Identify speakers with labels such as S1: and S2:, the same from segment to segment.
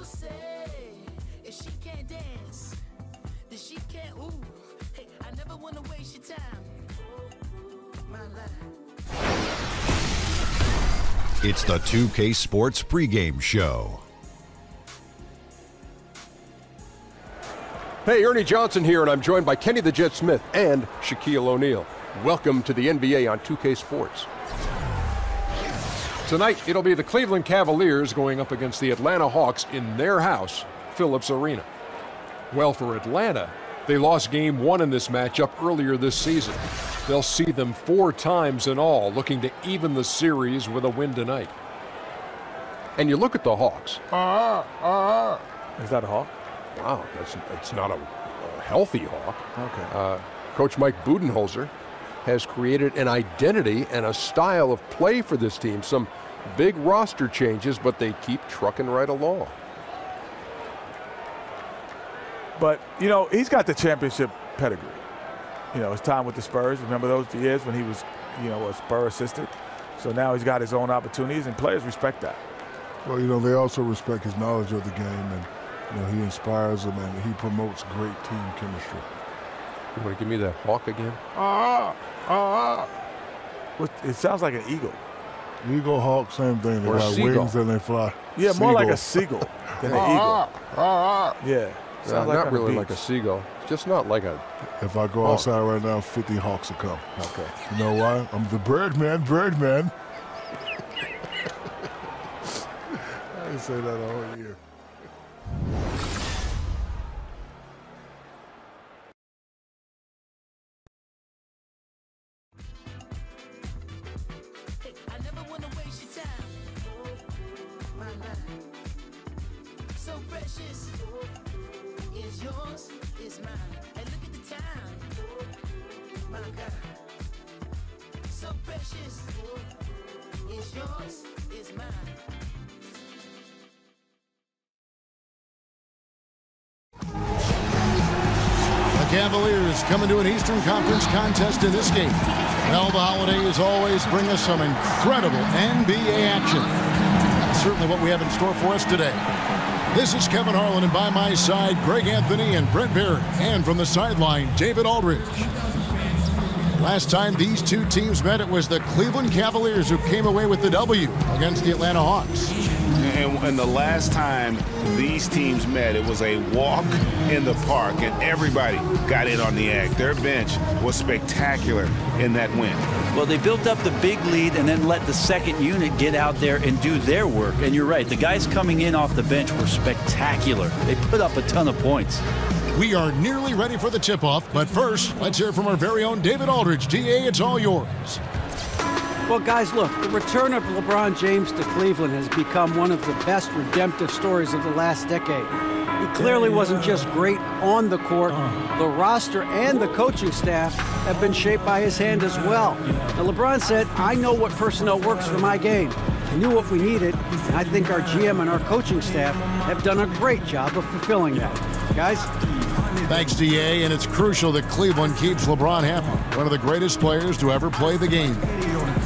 S1: say if she can't dance, then she can't. Ooh, hey, I never wanna waste your time. My life.
S2: It's the 2K Sports pregame show.
S3: Hey, Ernie Johnson here, and I'm joined by Kenny the Jet Smith and Shaquille O'Neal. Welcome to the NBA on 2K Sports. Tonight, it'll be the Cleveland Cavaliers going up against the Atlanta Hawks in their house, Phillips Arena. Well, for Atlanta, they lost Game 1 in this matchup earlier this season. They'll see them 4 times in all, looking to even the series with a win tonight. And you look at the Hawks.
S4: Is that a hawk?
S3: Wow, that's not a healthy hawk.
S4: Okay.
S3: Coach Mike Budenholzer has created an identity and a style of play for this team. Some big roster changes, but they keep trucking right along.
S4: But, you know, he's got the championship pedigree. You know, his time with the Spurs, remember those years when he was, you know, a Spur assistant? So now he's got his own opportunities, and players respect that.
S5: Well, you know, they also respect his knowledge of the game, and, you know, he inspires them, and he promotes great team chemistry.
S3: You want to give me that hawk again?
S4: It sounds like an eagle.
S5: Eagle, hawk, same thing. They
S3: Or a
S5: got
S3: seagull.
S5: wings and they fly.
S4: Yeah,
S5: Seagull.
S4: more like a seagull than an eagle. Yeah. Sounds like
S3: not
S4: on
S3: really
S4: the
S3: like a
S4: beach.
S3: seagull. It's just not like a...
S5: If I go outside right now, 50 hawks will come.
S4: Okay.
S5: You know why? I'm the Birdman. I didn't say that all year.
S1: Hey, I never wanna waste your time. My life. So precious. It's yours, it's mine. And look at the time. My God. So precious. It's yours, it's mine.
S6: The Cavaliers coming to an Eastern Conference contest in this game. Well, the holidays always bring us some incredible NBA action. That's certainly what we have in store for us today. This is Kevin Harlan, and by my side, Greg Anthony and Brent Barry. And from the sideline, David Aldridge. Last time these two teams met, it was the Cleveland Cavaliers who came away with the W against the Atlanta Hawks.
S7: And the last time these teams met, it was a walk in the park, and everybody got in on the act. Their bench was spectacular in that win.
S8: Well, they built up the big lead and then let the second unit get out there and do their work. And you're right, the guys coming in off the bench were spectacular. They put up a ton of points.
S6: We are nearly ready for the tip-off, but first, let's hear from our very own David Aldridge. DA, it's all yours.
S9: Well, guys, look, the return of LeBron James to Cleveland has become one of the best redemptive stories of the last decade. He clearly wasn't just great on the court. The roster and the coaching staff have been shaped by his hand as well. Now, LeBron said, I know what personnel works for my game. I knew what we needed, and I think our GM and our coaching staff have done a great job of fulfilling that. Guys?
S6: Thanks, DA, and it's crucial that Cleveland keeps LeBron happy. One of the greatest players to ever play the game.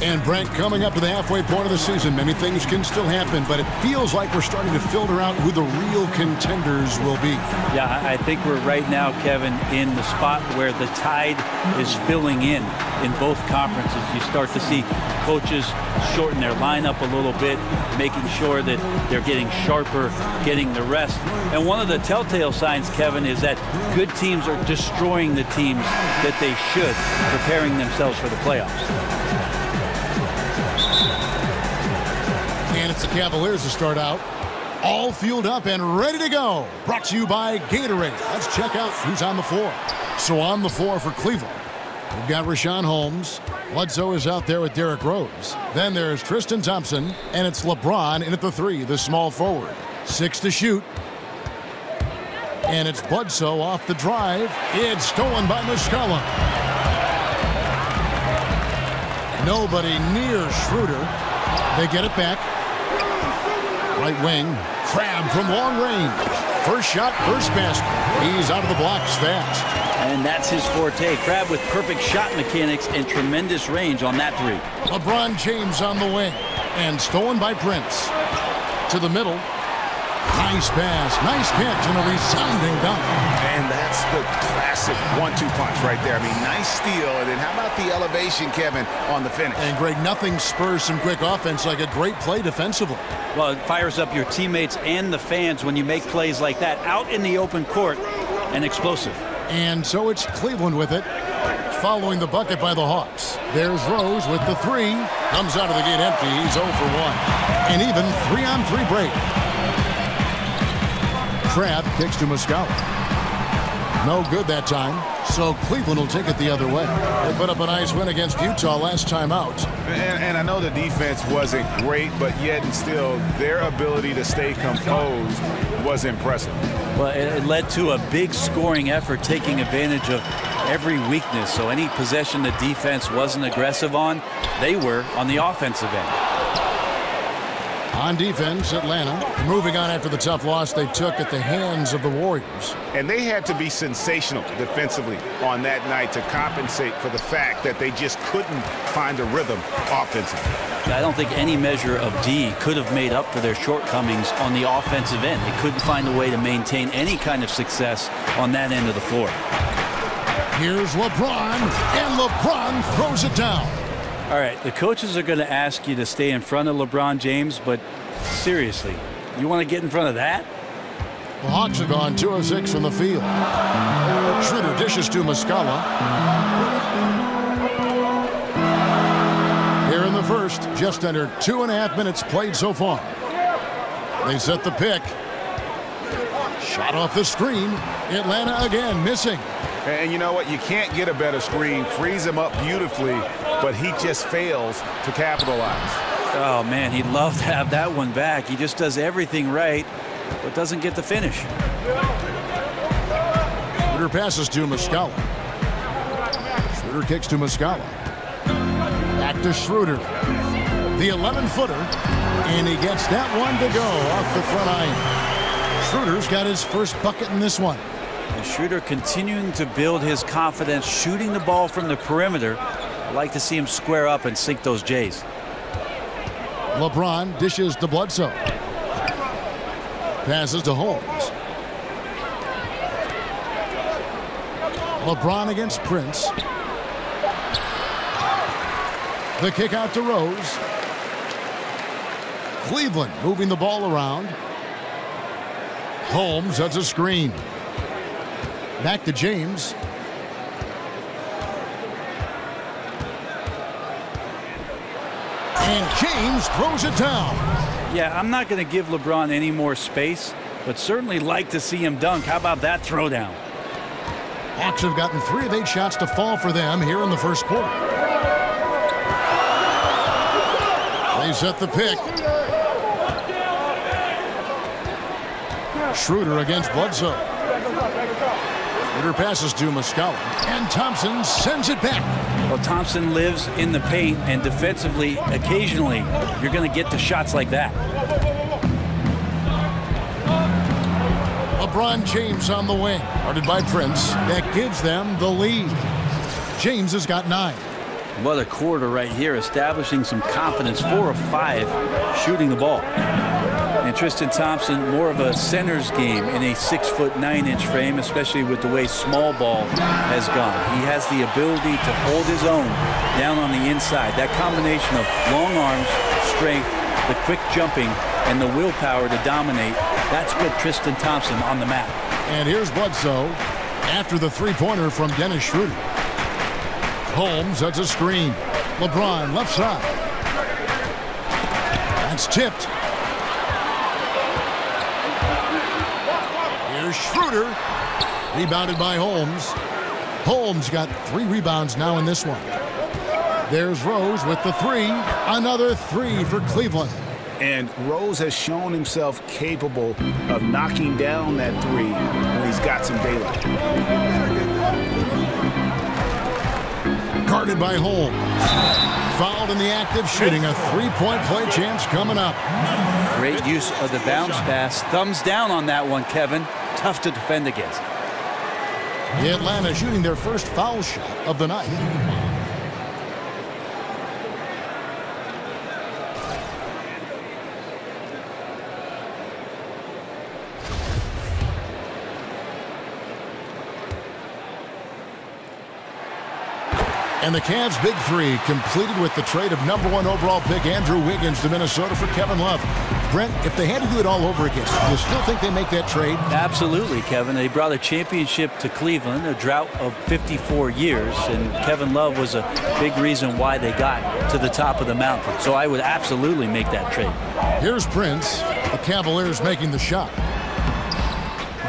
S6: And Brent, coming up to the halfway point of the season, many things can still happen, but it feels like we're starting to filter out who the real contenders will be.
S8: Yeah, I think we're right now, Kevin, in the spot where the tide is filling in both conferences. You start to see coaches shorten their lineup a little bit, making sure that they're getting sharper, getting the rest. And one of the telltale signs, Kevin, is that good teams are destroying the teams that they should, preparing themselves for the playoffs.
S6: And it's the Cavaliers to start out. All fueled up and ready to go. Brought to you by Gatorade. Let's check out who's on the floor. So on the floor for Cleveland, we've got Rashawn Holmes. Bledsoe is out there with Derrick Rose. Then there's Tristan Thompson, and it's LeBron in at the 3, the small forward. 6 to shoot. And it's Bledsoe off the drive. It's stolen by Muscala. Nobody near Schroeder. They get it back. Right wing. Crabbe from long range. First shot, first basket. He's out of the blocks fast.
S8: And that's his forte. Crabbe with perfect shot mechanics and tremendous range on that 3.
S6: LeBron James on the wing. And stolen by Prince. To the middle. Nice pass, nice catch, and a resounding dunk.
S7: And that's the classic 1-2 punch right there. I mean, nice steal, and then how about the elevation, Kevin, on the finish?
S6: And Greg, nothing spurs some quick offense like a great play defensively.
S8: Well, it fires up your teammates and the fans when you make plays like that out in the open court and explosive.
S6: And so it's Cleveland with it, following the bucket by the Hawks. There's Rose with the three. Comes out of the gate empty. He's 0 for 1. An even 3-on-3 break. Crab kicks to Muscala. No good that time, so Cleveland will take it the other way. They put up a nice win against Utah last time out.
S7: And I know the defense wasn't great, but yet and still, their ability to stay composed was impressive.
S8: Well, it led to a big scoring effort, taking advantage of every weakness. So any possession the defense wasn't aggressive on, they were on the offensive end.
S6: On defense, Atlanta moving on after the tough loss they took at the hands of the Warriors.
S7: And they had to be sensational defensively on that night to compensate for the fact that they just couldn't find a rhythm offensively.
S8: I don't think any measure of D could have made up for their shortcomings on the offensive end. They couldn't find a way to maintain any kind of success on that end of the floor.
S6: Here's LeBron, and LeBron throws it down.
S8: All right, the coaches are going to ask you to stay in front of LeBron James, but seriously, you want to get in front of that?
S6: The Hawks have gone 2 of 6 from the field. Schroeder dishes to Muscala. Here in the first, just under 2.5 minutes played so far. They set the pick. Shot off the screen. Atlanta again missing.
S7: And you know what? You can't get a better screen. Frees him up beautifully, but he just fails to capitalize.
S8: Oh, man, he'd love to have that one back. He just does everything right, but doesn't get the finish.
S6: Schroeder passes to Muscala. Schroeder kicks to Muscala. Back to Schroeder. The 11-footer, and he gets that one to go off the front iron. Schroeder's got his first bucket in this one.
S8: And Schroeder continuing to build his confidence, shooting the ball from the perimeter. I'd like to see him square up and sink those J's.
S6: LeBron dishes to Bledsoe. Passes to Holmes. LeBron against Prince. The kick out to Rose. Cleveland moving the ball around. Holmes has a screen. Back to James. And James throws it down.
S8: Yeah, I'm not going to give LeBron any more space, but certainly like to see him dunk. How about that throwdown?
S6: Hawks have gotten 3 of 8 shots to fall for them here in the first quarter. They set the pick. Schroeder against Bledsoe. Schroeder passes to Muscala, and Thompson sends it back.
S8: Well, Thompson lives in the paint, and defensively, occasionally, you're going to get to shots like that.
S6: LeBron James on the wing, guarded by Prince. That gives them the lead. James has got 9.
S8: What a quarter right here, establishing some confidence. 4 of 5 shooting the ball. And Tristan Thompson, more of a center's game in a 6'9" frame, especially with the way small ball has gone. He has the ability to hold his own down on the inside. That combination of long arms, strength, the quick jumping, and the willpower to dominate, that's put Tristan Thompson on the map.
S6: And here's Bledsoe after the three-pointer from Dennis Schroeder. Holmes, that's a screen. LeBron, left side. That's tipped. Here's Schroeder. Rebounded by Holmes. Holmes got 3 rebounds now in this one. There's Rose with the 3. Another 3 for Cleveland.
S7: And Rose has shown himself capable of knocking down that 3 when he's got some daylight.
S6: Guarded by Holmes. Fouled in the act of shooting. A 3-point play chance coming up.
S8: Great use of the bounce pass. Thumbs down on that one, Kevin. Tough to defend against.
S6: Atlanta shooting their first foul shot of the night. And the Cavs' big three completed with the trade of #1 overall pick Andrew Wiggins to Minnesota for Kevin Love. Brent, if they had to do it all over again, do you still think they make that trade?
S8: Absolutely, Kevin. They brought a championship to Cleveland, a drought of 54 years, and Kevin Love was a big reason why they got to the top of the mountain. So I would absolutely make that trade.
S6: Here's Prince. The Cavaliers making the shot.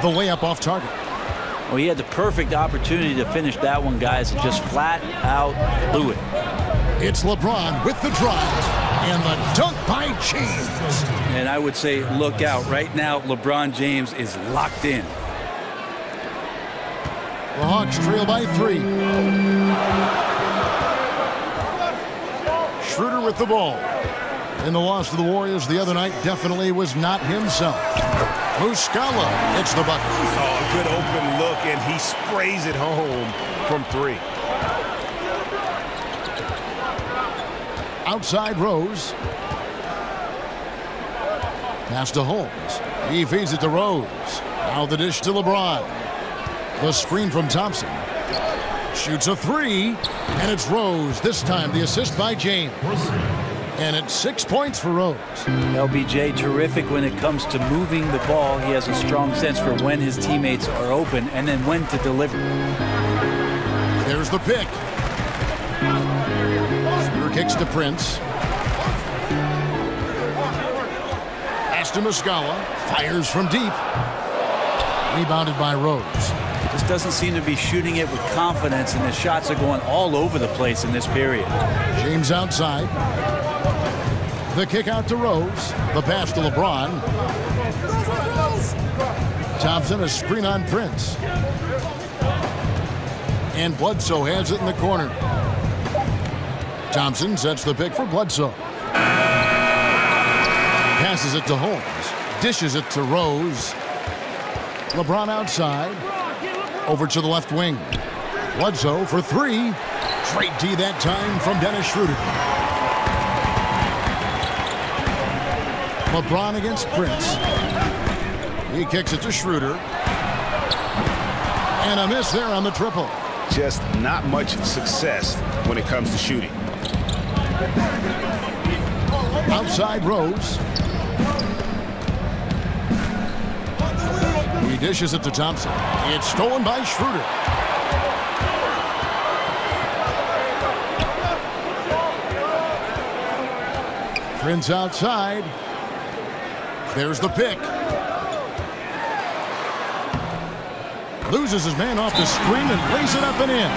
S6: The layup off target.
S8: Well, he had the perfect opportunity to finish that one, guys, and just flat out blew it.
S6: It's LeBron with the drive and the dunk by James.
S8: And I would say look out. Right now, LeBron James is locked in.
S6: The Hawks trail by 3. Schroeder with the ball. And the loss to the Warriors the other night definitely was not himself. Muscala hits the bucket.
S7: Oh, a good open look, and he sprays it home from 3.
S6: Outside Rose. Pass to Holmes. He feeds it to Rose. Now the dish to LeBron. The screen from Thompson. Shoots a 3, and it's Rose. This time the assist by James. And it's 6 points for Rose.
S8: LBJ terrific when it comes to moving the ball. He has a strong sense for when his teammates are open and then when to deliver.
S6: There's the pick. Shooter kicks to Prince. Pass to Muscala. Fires from deep. Rebounded by Rose.
S8: Just doesn't seem to be shooting it with confidence, and his shots are going all over the place in this period.
S6: James outside. The kick out to Rose. The pass to LeBron. Thompson, a screen on Prince. And Bledsoe has it in the corner. Thompson sets the pick for Bledsoe. Passes it to Holmes. Dishes it to Rose. LeBron outside. Over to the left wing. Bledsoe for 3. Straight D that time from Dennis Schroeder. LeBron against Prince. He kicks it to Schroeder. And a miss there on the triple.
S7: Just not much success when it comes to shooting.
S6: Outside Rose. He dishes it to Thompson. It's stolen by Schroeder. Prince outside. There's the pick. Loses his man off the screen and lays it up and in.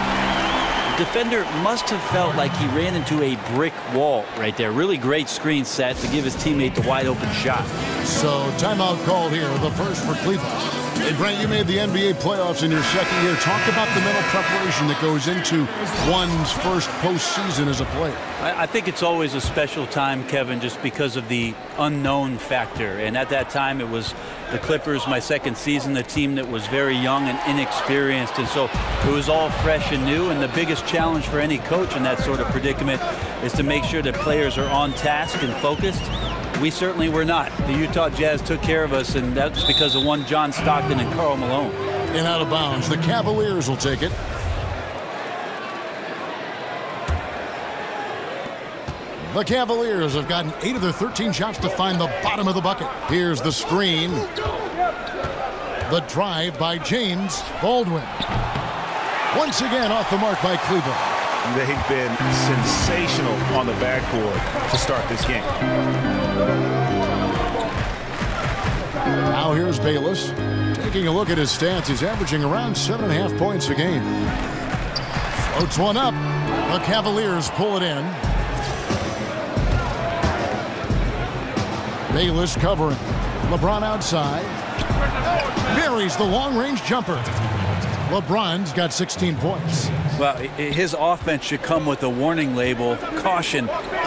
S8: The defender must have felt like he ran into a brick wall right there. Really great screen set to give his teammate the wide open shot.
S6: So timeout called here, the first for Cleveland. Hey, Brent, you made the NBA playoffs in your second year. Talk about the mental preparation that goes into one's first postseason as a player.
S8: I think it's always a special time, Kevin, just because of the unknown factor. And at that time, it was the Clippers, my second season, a team that was very young and inexperienced. And so it was all fresh and new. And the biggest challenge for any coach in that sort of predicament is to make sure that players are on task and focused. We certainly were not. The Utah Jazz took care of us, and that's because of one John Stockton and Karl Malone.
S6: And out of bounds, the Cavaliers will take it. The Cavaliers have gotten 8 of their 13 shots to find the bottom of the bucket. Here's the screen. The drive by James Baldwin. Once again off the mark by Cleveland.
S7: They've been sensational on the backboard to start this game.
S6: Now here's Bayless. Taking a look at his stats, he's averaging around 7.5 points a game. Floats one up. The Cavaliers pull it in. Bayless covering. LeBron outside. Buries the long-range jumper. LeBron's got 16 points.
S8: Well, his offense should come with a warning label, caution,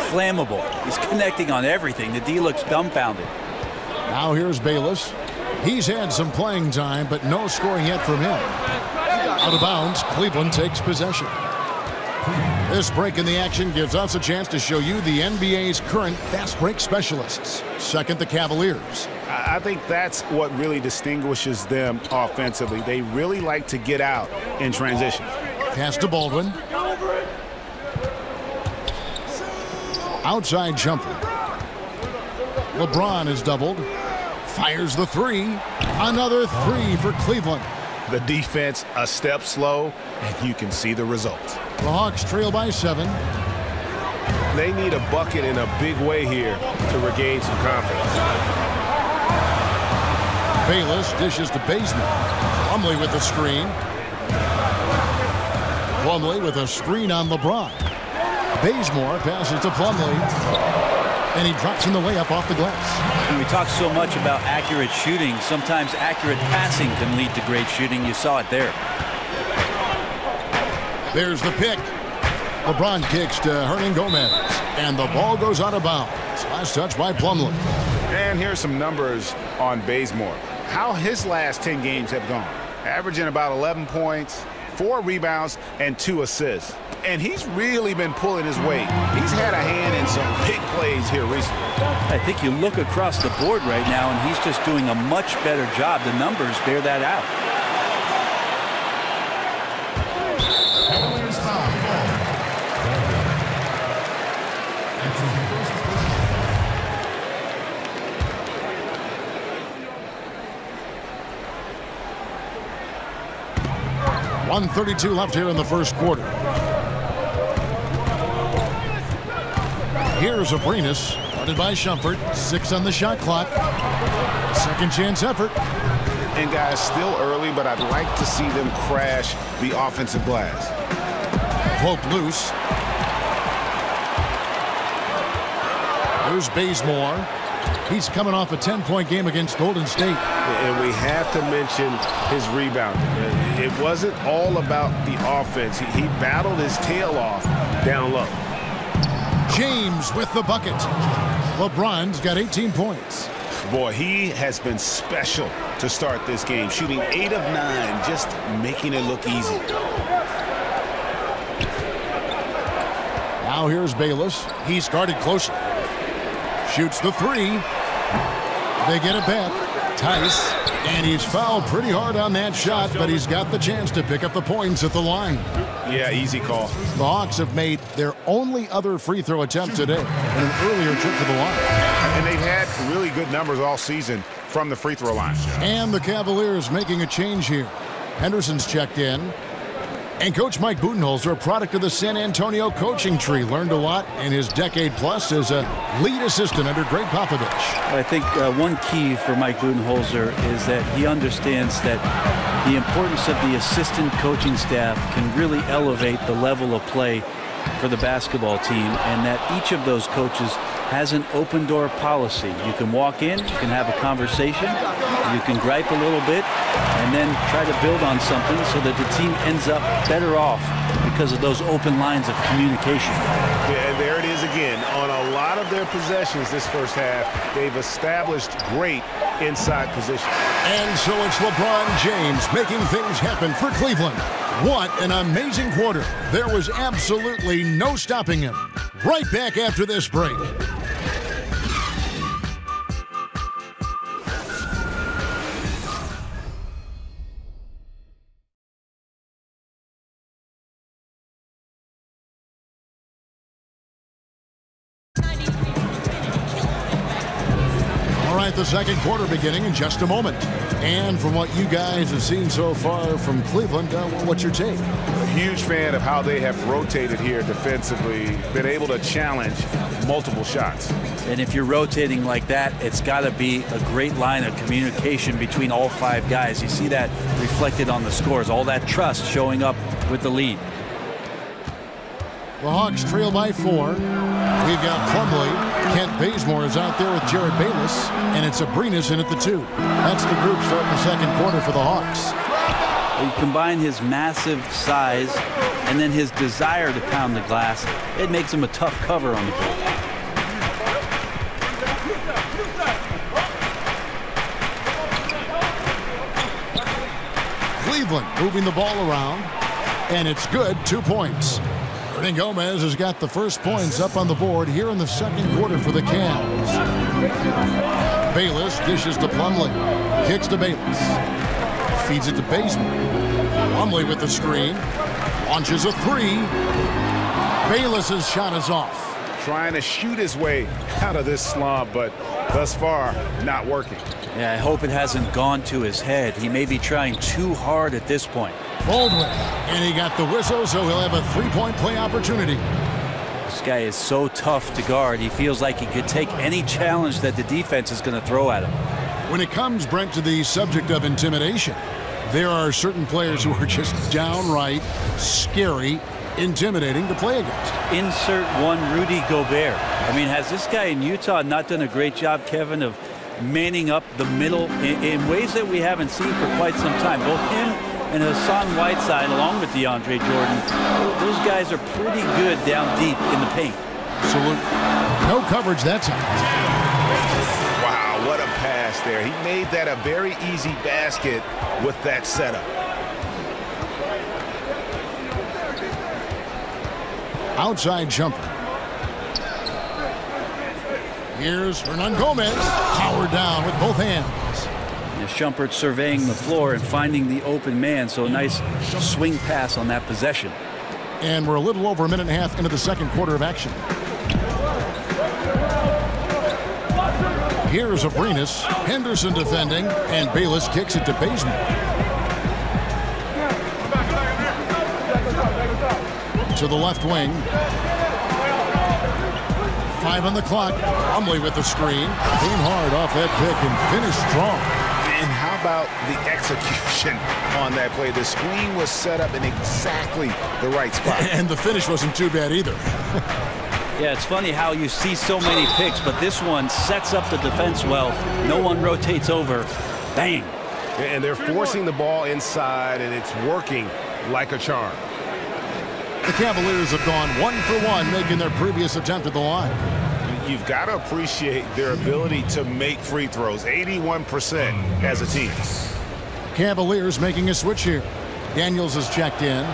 S8: flammable. He's connecting on everything. The D looks dumbfounded.
S6: Now here's Bayless. He's had some playing time, but no scoring yet from him. Out of bounds, Cleveland takes possession. This break in the action gives us a chance to show you the NBA's current fast break specialists. Second, the Cavaliers.
S7: I think that's what really distinguishes them offensively. They really like to get out in transition.
S6: Pass to Baldwin. Outside jumper. LeBron is doubled. Fires the three. Another three for Cleveland.
S7: The defense a step slow, and you can see the results.
S6: The Hawks trail by 7.
S7: They need a bucket in a big way here to regain some confidence.
S6: Bayless dishes to Bazemore. Plumlee with the screen. Plumlee with a screen on LeBron. Bazemore passes to Plumlee. And he drops in the layup off the glass.
S8: And we talk so much about accurate shooting. Sometimes accurate passing can lead to great shooting. You saw it there.
S6: There's the pick. LeBron kicks to Hernangomez. And the ball goes out of bounds. Last touch by Plumlee.
S7: And here's some numbers on Bazemore. How his last 10 games have gone. Averaging about 11 points, 4 rebounds, and 2 assists. And he's really been pulling his weight. He's had a hand in some big plays here recently.
S8: I think you look across the board right now, and he's just doing a much better job. The numbers bear that out.
S6: Cavaliers foul. 1:32 left here in the first quarter. Here's Abrinas, guarded by Shumpert. 6 on the shot clock. Second chance effort.
S7: And guys, still early, but I'd like to see them crash the offensive glass.
S6: Pope loose. Here's Bazemore. He's coming off a 10-point game against Golden State.
S7: And we have to mention his rebound. It wasn't all about the offense. He battled his tail off down low.
S6: James with the bucket. LeBron's got 18 points.
S7: Boy, he has been special to start this game, shooting 8 of 9, just making it look easy.
S6: Now here's Bayless. He's guarded closely. Shoots the three. They get it back. Tice. And he's fouled pretty hard on that shot, but he's got the chance to pick up the points at the line.
S7: Yeah, easy call.
S6: The Hawks have made their only other free throw attempt today in an earlier trip to the line.
S7: And they've had really good numbers all season from the free throw line.
S6: And the Cavaliers making a change here. Henderson's checked in. And Coach Mike Budenholzer, a product of the San Antonio coaching tree, learned a lot in his decade-plus as a lead assistant under Greg Popovich.
S8: I think one key for Mike Budenholzer is that he understands that the importance of the assistant coaching staff can really elevate the level of play for the basketball team, and that each of those coaches has an open door policy. You can walk in, you can have a conversation, you can gripe a little bit, and then try to build on something so that the team ends up better off because of those open lines of communication.
S7: Yeah, and there it is again. On a lot of their possessions this first half, they've established great inside position.
S6: And so it's LeBron James making things happen for Cleveland. What an amazing quarter. There was absolutely no stopping him. Right back after this break. The second quarter beginning in just a moment. And from what you guys have seen so far from Cleveland, what's your take?
S7: A huge fan of how they have rotated here defensively, been able to challenge multiple shots.
S8: And if you're rotating like that, it's got to be a great line of communication between all 5 guys. You see that reflected on the scores, all that trust showing up with the lead.
S6: The Hawks trail by 4. We've got Plumlee. Kent Bazemore is out there with Jared Bayless. And it's Abrinas in at the 2. That's the group starting the second quarter for the Hawks.
S8: You combine his massive size and then his desire to pound the glass, it makes him a tough cover on the ball.
S6: Cleveland moving the ball around. And it's good. 2 points. Hernangomez has got the first points up on the board here in the second quarter for the Cavs. Bayless dishes to Plumlee. Kicks to Bayless. Feeds it to Bazemore. Plumlee with the screen. Launches a 3. Bayless's shot is off.
S7: trying to shoot his way out of this slump, but thus far, not working.
S8: Yeah, I hope it hasn't gone to his head. He may be trying too hard at this point.
S6: Baldwin, and he got the whistle, so he'll have a three-point play opportunity.
S8: This guy is so tough to guard. He feels like he could take any challenge that the defense is going to throw at him.
S6: When it comes, Brent, to the subject of intimidation, there are certain players who are just downright scary, intimidating to play against.
S8: Insert one Rudy Gobert. I mean, has this guy in Utah not done a great job, Kevin, of manning up the middle in ways that we haven't seen for quite some time? Both him and Hassan Whiteside, along with DeAndre Jordan, those guys are pretty good down deep in the paint.
S6: Absolutely. No coverage that time.
S7: Wow, what a pass there. He made that a very easy basket with that setup.
S6: Outside jumper. Here's Hernan Gomez. Powered down with both hands.
S8: Shumpert surveying the floor and finding the open man, so a nice swing pass on that possession.
S6: And we're a little over a minute and a half into the second quarter of action. Here's Abrinas. Henderson defending, and Bayless kicks it to Bazemore. To the left wing. 5 on the clock. Plumlee with the screen. Came hard off that pick and finished strong.
S7: And how about the execution on that play? The screen was set up in exactly the right spot.
S6: And the finish wasn't too bad either.
S8: Yeah, it's funny how you see so many picks, but this one sets up the defense well. No one rotates over. Bang.
S7: And they're forcing the ball inside, and it's working like a charm.
S6: The Cavaliers have gone 1 for 1, making their previous attempt at the line.
S7: You've got to appreciate their ability to make free throws. 81% as a team.
S6: Cavaliers making a switch here. Daniels has checked in.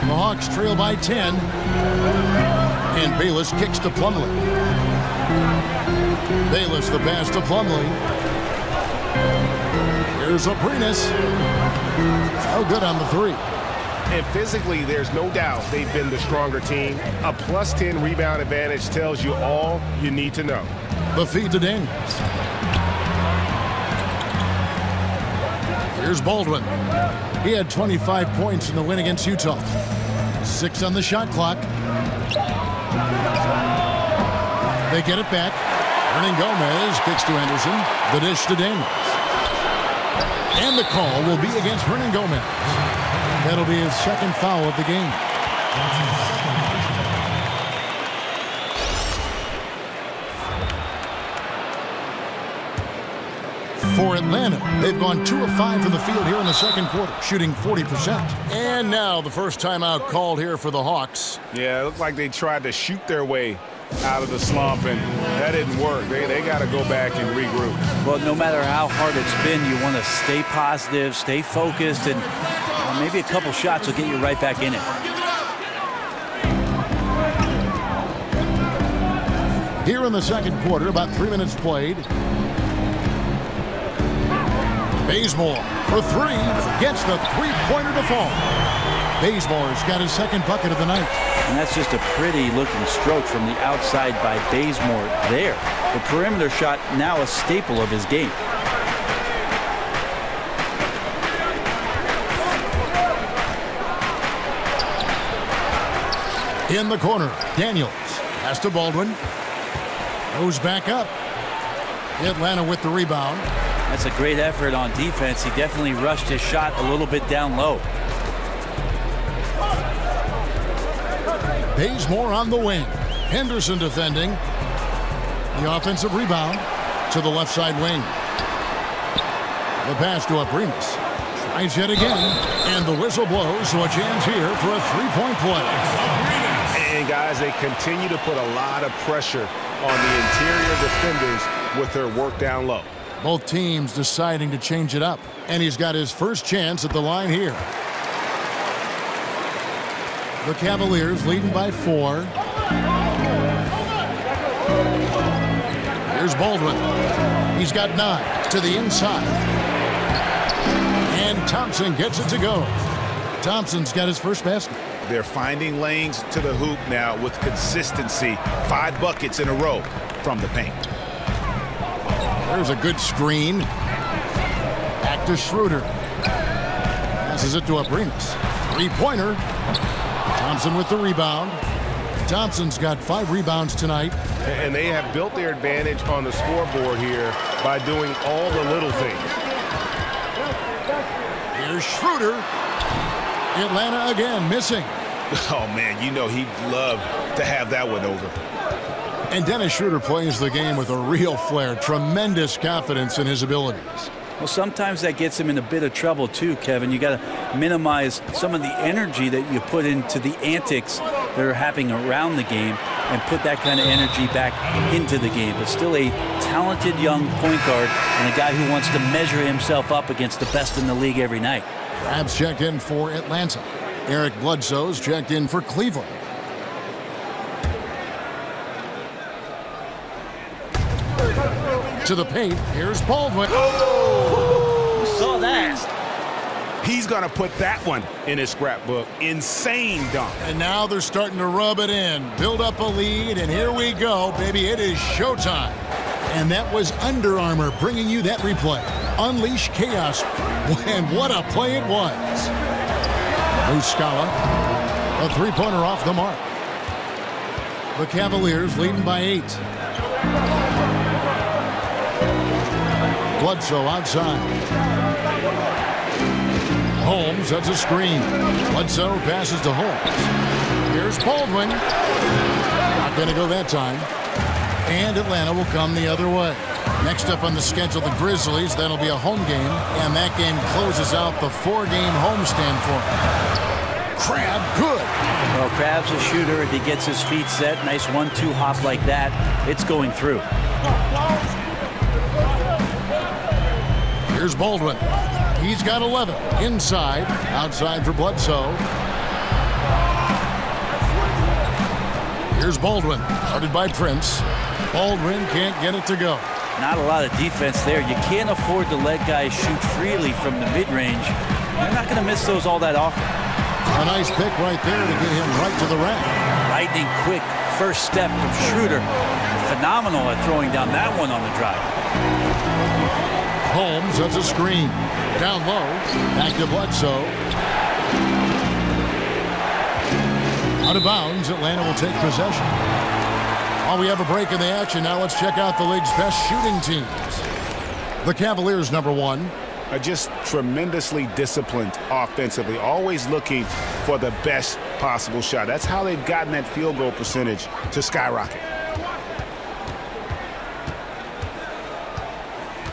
S6: The Hawks trail by 10. And Bayless kicks to Plumlee. Bayless the pass to Plumlee. Here's Abrinas. Oh, good on the three.
S7: And physically, there's no doubt they've been the stronger team. A +10 rebound advantage tells you all you need to know.
S6: The feed to Daniels. Here's Baldwin. He had 25 points in the win against Utah. 6 on the shot clock. They get it back. Hernan Gomez kicks to Henderson. The dish to Daniels. And the call will be against Hernan Gomez. That'll be his second foul of the game. For Atlanta, they've gone 2 of 5 from the field here in the second quarter, shooting 40%. And now the first timeout called here for the Hawks.
S7: Yeah, it looked like they tried to shoot their way out of the slump, and that didn't work. They got to go back and regroup.
S8: Well, no matter how hard it's been, you want to stay positive, stay focused, and maybe a couple shots will get you right back in it.
S6: Here in the second quarter, about 3 minutes played. Bazemore for 3, gets the three-pointer to fall. Bazemore's got his second bucket of the night.
S8: And that's just a pretty looking stroke from the outside by Bazemore there. The perimeter shot now a staple of his game.
S6: In the corner, Daniels pass to Baldwin. Goes back up. Atlanta with the rebound.
S8: That's a great effort on defense. He definitely rushed his shot a little bit down low.
S6: Bazemore on the wing. Henderson defending. The offensive rebound to the left side wing. The pass to Abrinas. Tries yet again. And the whistle blows, so a chance here for a three-point play.
S7: And guys, they continue to put a lot of pressure on the interior defenders with their work down low.
S6: Both teams deciding to change it up. And he's got his first chance at the line here. The Cavaliers leading by 4. Here's Baldwin. He's got 9 to the inside. And Thompson gets it to go. Thompson's got his first basket.
S7: They're finding lanes to the hoop now with consistency. 5 buckets in a row from the paint.
S6: There's a good screen. Back to Schroeder. Passes it to Abrinas. 3-pointer. Thompson with the rebound. Thompson's got 5 rebounds tonight.
S10: And they have built their advantage on the scoreboard here by doing all the little things.
S6: Here's Schroeder. Atlanta again missing.
S7: Oh, man, you know he'd love to have that one over.
S6: And Dennis Schroeder plays the game with a real flair. Tremendous confidence in his abilities.
S8: Well, sometimes that gets him in a bit of trouble too, Kevin. You got to minimize some of the energy that you put into the antics that are happening around the game and put that kind of energy back into the game. But still a talented young point guard and a guy who wants to measure himself up against the best in the league every night.
S6: Crabs checked in for Atlanta. Eric Bledsoe's checked in for Cleveland. To the paint, here's Baldwin.
S8: Oh! Saw that.
S7: He's going to put that one in his scrapbook. Insane dunk.
S6: And now they're starting to rub it in. Build up a lead, and here we go, baby. It is showtime. And that was Under Armour bringing you that replay. Unleash chaos. And what a play it was. Muscala, a 3-pointer off the mark. The Cavaliers leading by 8. Bledsoe outside. Holmes, that's a screen. Bledsoe passes to Holmes. Here's Baldwin. Not going to go that time. And Atlanta will come the other way. Next up on the schedule, the Grizzlies. That'll be a home game. And that game closes out the 4-game homestand for him. Crab, good.
S8: Well, Crab's a shooter. If he gets his feet set, nice 1-2 hop like that, it's going through.
S6: Here's Baldwin. He's got 11. Inside. Outside for Bledsoe. Here's Baldwin. Guarded by Prince. Baldwin can't get it to go.
S8: Not a lot of defense there. You can't afford to let guys shoot freely from the mid-range. They're not going to miss those all that often.
S6: A nice pick right there to get him right to the rack.
S8: Lightning quick first step from Schroeder. Phenomenal at throwing down that one on the drive.
S6: Holmes, that's a screen. Down low. Back to Bledsoe. Out of bounds. Atlanta will take possession. While we have a break in the action, now let's check out the league's best shooting teams. The Cavaliers, number 1.
S7: Are just tremendously disciplined offensively, always looking for the best possible shot. That's how they've gotten that field goal percentage to skyrocket.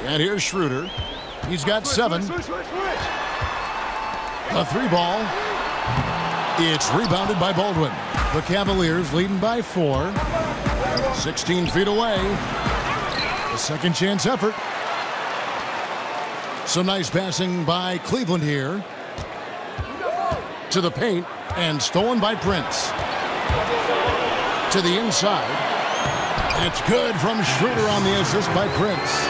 S6: And here's Schroeder. He's got 7. A 3-ball. It's rebounded by Baldwin. The Cavaliers leading by 4. 16 feet away. A second chance effort. Some nice passing by Cleveland here. To the paint and stolen by Prince. To the inside. It's good from Schroeder on the assist by Prince.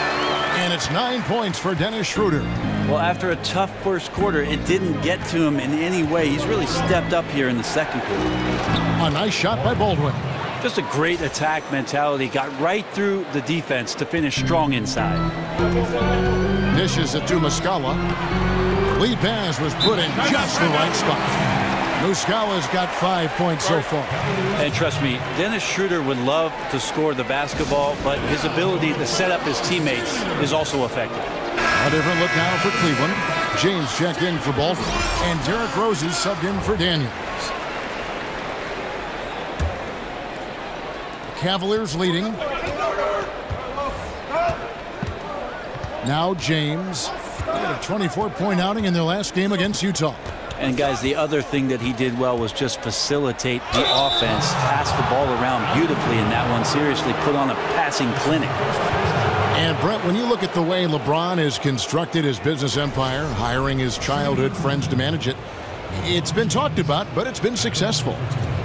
S6: And it's 9 points for Dennis Schroeder.
S8: Well, after a tough first quarter, it didn't get to him in any way. He's really stepped up here in the second quarter.
S6: A nice shot by Baldwin.
S8: Just a great attack mentality. Got right through the defense to finish strong inside.
S6: Dishes it to Muscala. Lead pass was put in just the right spot. Muscala's got 5 points so far.
S8: And trust me, Dennis Schroeder would love to score the basketball, but his ability to set up his teammates is also effective.
S6: A different look now for Cleveland. James checked in for Baldwin, and Derrick Rose is subbed in for Daniels. The Cavaliers leading. Now James. They had a 24-point outing in their last game against Utah.
S8: And guys, the other thing that he did well was just facilitate the offense, pass the ball around beautifully in that one. Seriously, put on a passing clinic.
S6: And Brett, when you look at the way LeBron has constructed his business empire, hiring his childhood friends to manage it, it's been talked about, but it's been successful.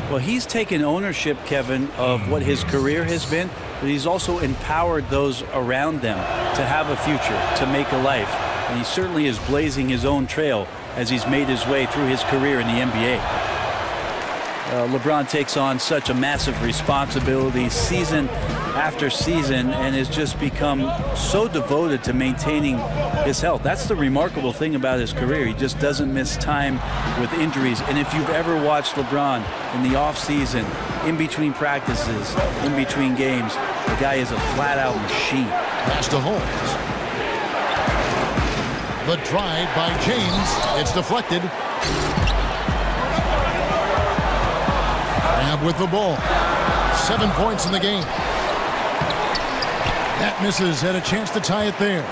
S8: Well, he's taken ownership, Kevin, of what his career has been, but he's also empowered those around them to have a future, to make a life. And he certainly is blazing his own trail as he's made his way through his career in the NBA. LeBron takes on such a massive responsibility season after season and has just become so devoted to maintaining his health. That's the remarkable thing about his career. He just doesn't miss time with injuries. And if you've ever watched LeBron in the offseason, in between practices, in between games, the guy is a flat-out machine.
S6: Pass to Holmes. The drive by James. It's deflected. Grab with the ball. 7 points in the game. That misses. Had a chance to tie it there.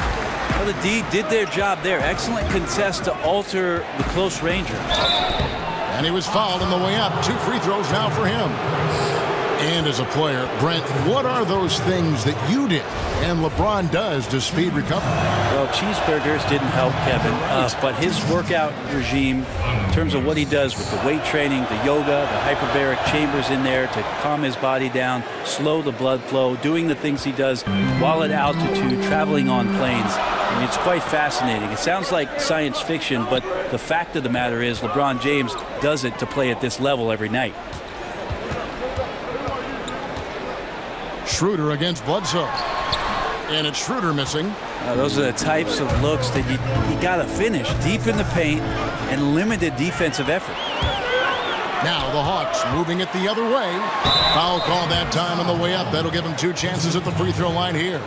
S8: Well, the D did their job there. Excellent contest to alter the close ranger.
S6: And he was fouled on the way up. 2 free throws now for him. And as a player, Brent, what are those things that you did and LeBron does to speed recovery?
S8: Well, cheeseburgers didn't help Kevin, but his workout regime, in terms of what he does with the weight training, the yoga, the hyperbaric chambers in there to calm his body down, slow the blood flow, doing the things he does while at altitude, traveling on planes. I mean, it's quite fascinating. It sounds like science fiction, but the fact of the matter is LeBron James does it to play at this level every night.
S6: Schroeder against Bledsoe. And it's Schroeder missing.
S8: Those are the types of looks that you got to finish deep in the paint and limited defensive effort.
S6: Now the Hawks moving it the other way. Foul call that time on the way up. That'll give him 2 chances at the free throw line here.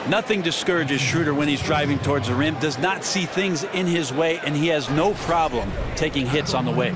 S8: Nothing discourages Schroeder when he's driving towards the rim, does not see things in his way, and he has no problem taking hits on the way.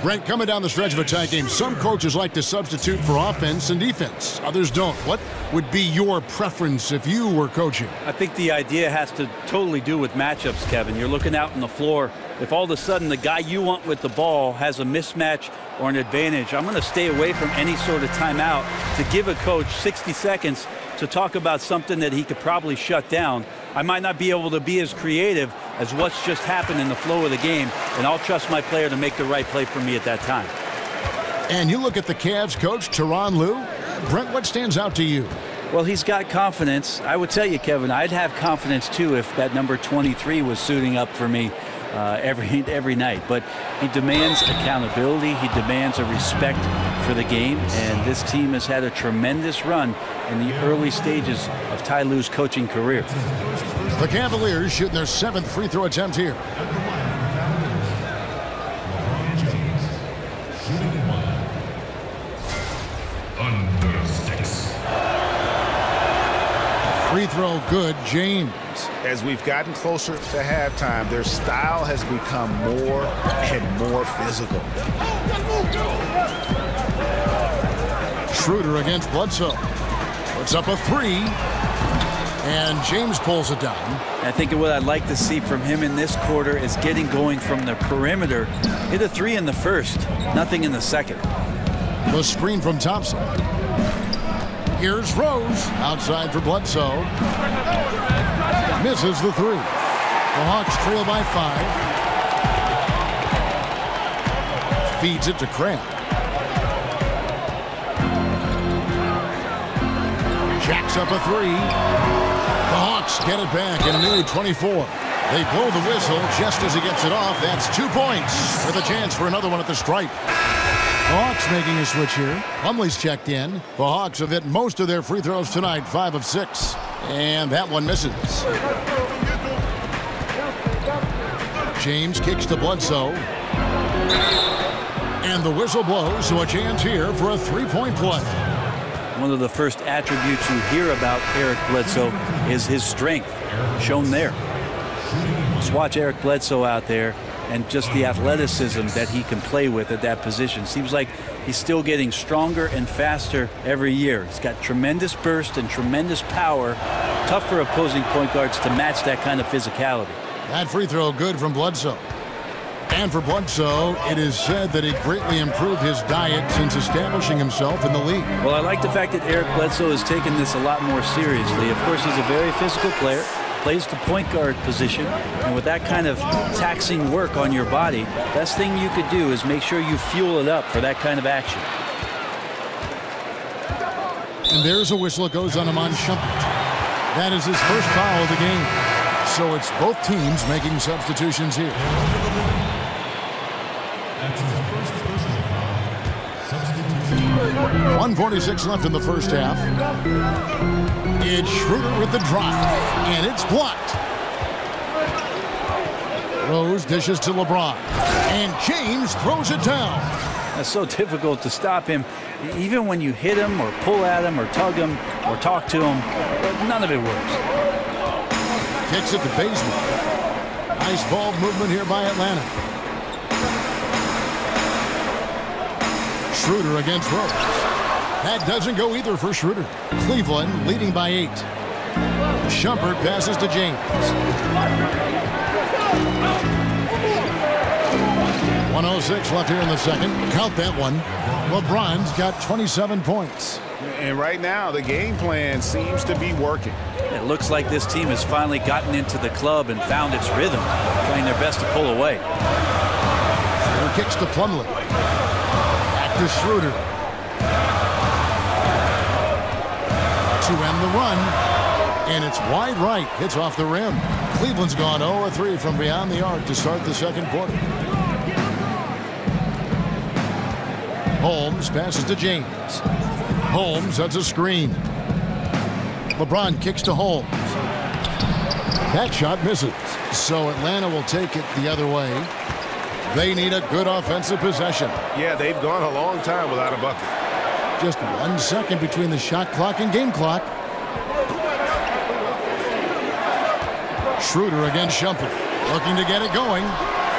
S6: Brent, coming down the stretch of a tight game, some coaches like to substitute for offense and defense. Others don't. What would be your preference if you were coaching?
S8: I think the idea has to totally do with matchups, Kevin. You're looking out on the floor. If all of a sudden the guy you want with the ball has a mismatch or an advantage, I'm going to stay away from any sort of timeout to give a coach 60 seconds to talk about something that he could probably shut down. I might not be able to be as creative as what's just happened in the flow of the game, and I'll trust my player to make the right play for me at that time.
S6: And you look at the Cavs coach, Tyronn Lue. Brent, what stands out to you?
S8: Well, he's got confidence. I would tell you, Kevin, I'd have confidence too if that number 23 was suiting up for me every night. But he demands accountability. He demands a respect for the game. And this team has had a tremendous run in the early stages of Ty Lue's coaching career.
S6: The Cavaliers shooting their 7th free throw attempt here. Free throw good, James.
S7: As we've gotten closer to halftime, their style has become more and more physical.
S6: Schroeder against Bledsoe. Puts up a 3. And James pulls it down.
S8: I think what I'd like to see from him in this quarter is getting going from the perimeter. Hit a 3 in the first, nothing in the second.
S6: The screen from Thompson. Here's Rose outside for Bledsoe. Misses the 3. The Hawks trail by 5. Feeds it to Cramp. Jacks up a 3. The Hawks get it back in a new 24. They blow the whistle just as he gets it off. That's 2 points with a chance for another one at the stripe. The Hawks making a switch here. Plumlee's checked in. The Hawks have hit most of their free throws tonight, 5 of 6. And that one misses. James kicks to Bledsoe. And the whistle blows, so a chance here for a 3-point play.
S8: One of the first attributes you hear about Eric Bledsoe is his strength, shown there. Just watch Eric Bledsoe out there and just the athleticism that he can play with at that position. Seems like he's still getting stronger and faster every year. He's got tremendous burst and tremendous power. Tough for opposing point guards to match that kind of physicality.
S6: That free throw good from Bledsoe. And for Bledsoe, it is said that he greatly improved his diet since establishing himself in the league.
S8: Well, I like the fact that Eric Bledsoe has taken this a lot more seriously. Of course, he's a very physical player, plays the point guard position, and with that kind of taxing work on your body, best thing you could do is make sure you fuel it up for that kind of action.
S6: And there's a whistle. It goes on Iman Shumpert. That is his first foul of the game. So it's both teams making substitutions here. 1:46 left in the first half. It's Schroeder with the drive, and it's blocked. Rose dishes to LeBron, and James throws it down.
S8: It's so difficult to stop him. Even when you hit him or pull at him or tug him or talk to him, none of it works.
S6: Kicks it to Bazemore. Nice ball movement here by Atlanta. Schroeder against Rose. That doesn't go either for Schroeder. Cleveland leading by 8. Shumpert passes to James. 1:06 left here in the second. Count that one. LeBron's got 27 points.
S7: And right now, the game plan seems to be working.
S8: It looks like this team has finally gotten into the club and found its rhythm, trying their best to pull away.
S6: Schroeder kicks to Plumlee. Back to Schroeder. To end the run. And it's wide right. Hits off the rim. Cleveland's gone 0-3 from beyond the arc to start the second quarter. Holmes passes to James. Holmes sets a screen. LeBron kicks to Holmes. That shot misses. So Atlanta will take it the other way. They need a good offensive possession.
S10: Yeah, they've gone a long time without a bucket.
S6: Just 1 second between the shot clock and game clock. Schroeder against Shumpert. Looking to get it going.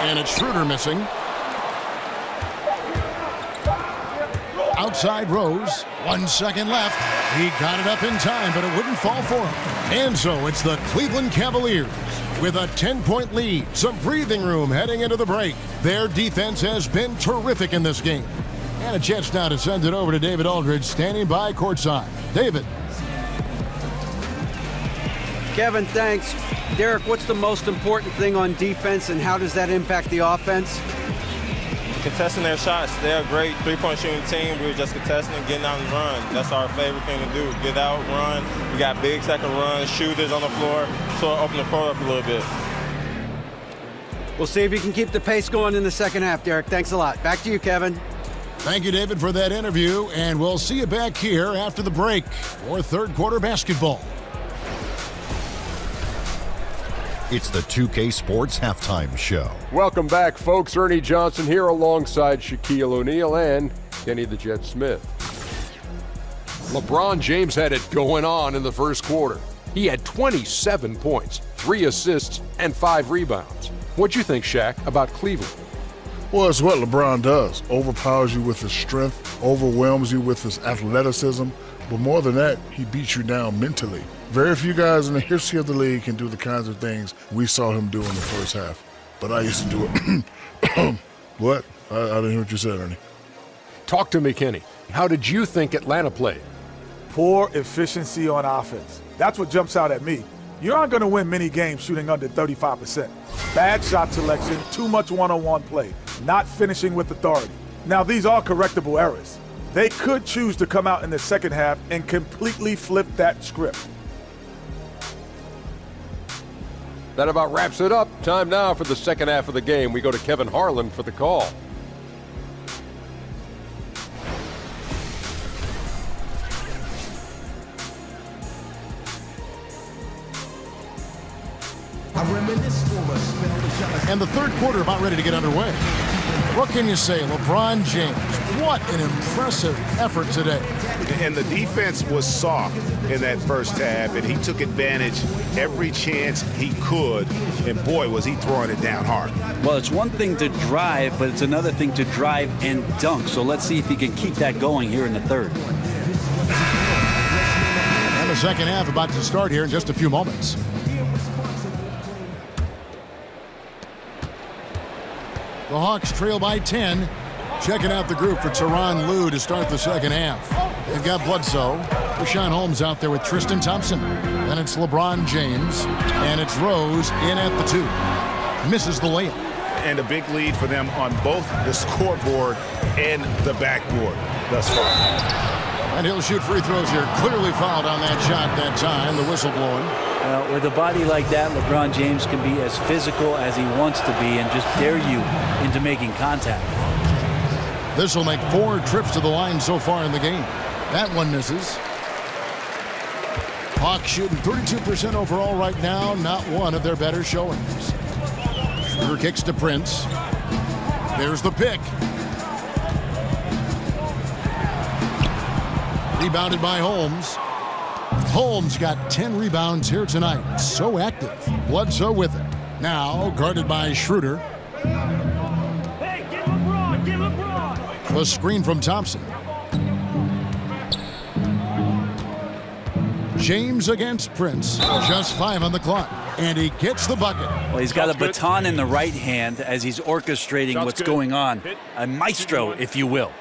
S6: And it's Schroeder missing. Outside Rose. 1 second left. He got it up in time, but it wouldn't fall for him. And so it's the Cleveland Cavaliers with a 10-point lead. Some breathing room heading into the break. Their defense has been terrific in this game. And a chance now to send it over to David Aldridge, standing by courtside. David.
S9: Kevin, thanks. Derek, what's the most important thing on defense, and how does that impact the offense?
S11: Contesting their shots. They're a great three-point shooting team. We were just contesting and getting out and run. That's our favorite thing to do. Get out, run. We got big second runs, shooters on the floor, so open the floor up a little bit.
S9: We'll see if you can keep the pace going in the second half, Derek. Thanks a lot. Back to you, Kevin.
S6: Thank you, David, for that interview, and we'll see you back here after the break for third quarter basketball.
S2: It's the 2K Sports Halftime Show.
S3: Welcome back, folks. Ernie Johnson here alongside Shaquille O'Neal and Kenny the Jet Smith. LeBron James had it going on in the first quarter. He had 27 points, 3 assists, and 5 rebounds. What'd you think, Shaq, about Cleveland?
S5: Well, it's what LeBron does. Overpowers you with his strength, overwhelms you with his athleticism, but more than that, he beats you down mentally. Very few guys in the history of the league can do the kinds of things we saw him do in the first half. But I used to do it. What? I didn't hear what you said, Ernie.
S3: Talk to me, Kenny. How did you think Atlanta played?
S4: Poor efficiency on offense. That's what jumps out at me. You aren't going to win many games shooting under 35%. Bad shot selection, too much one-on-one play, not finishing with authority. Now, these are correctable errors. They could choose to come out in the second half and completely flip that script.
S3: That about wraps it up. Time now for the second half of the game. We go to Kevin Harlan for the call.
S6: And the third quarter about ready to get underway. What can you say, LeBron James? What an impressive effort today.
S7: And the defense was soft in that first half, and he took advantage every chance he could, and boy, was he throwing it down hard.
S8: Well, it's one thing to drive, but it's another thing to drive and dunk. So let's see if he can keep that going here in the third.
S6: And the second half about to start here in just a few moments. The Hawks trail by 10. Checking out the group for Tyronn Lue to start the second half. They've got Bledsoe. Rashawn Holmes out there with Tristan Thompson. Then it's LeBron James. And it's Rose in at the 2. Misses the layup.
S7: And a big lead for them on both the scoreboard and the backboard thus far.
S6: And he'll shoot free throws here. Clearly fouled on that shot that time. The whistle blowing.
S8: With a body like that, LeBron James can be as physical as he wants to be and just dare you into making contact.
S6: This will make 4 trips to the line so far in the game. That one misses. Hawks shooting 32% overall right now. Not one of their better showings. Schroeder kicks to Prince. There's the pick. Rebounded by Holmes. Holmes got 10 rebounds here tonight. So active. Bledsoe with it. Now guarded by Schroeder.
S12: Hey, get LeBron, get LeBron.
S6: The screen from Thompson. James against Prince. Just 5 on the clock. And he gets the bucket.
S8: Well, he's got a baton in the right hand as he's orchestrating what's going on. A maestro, if you will.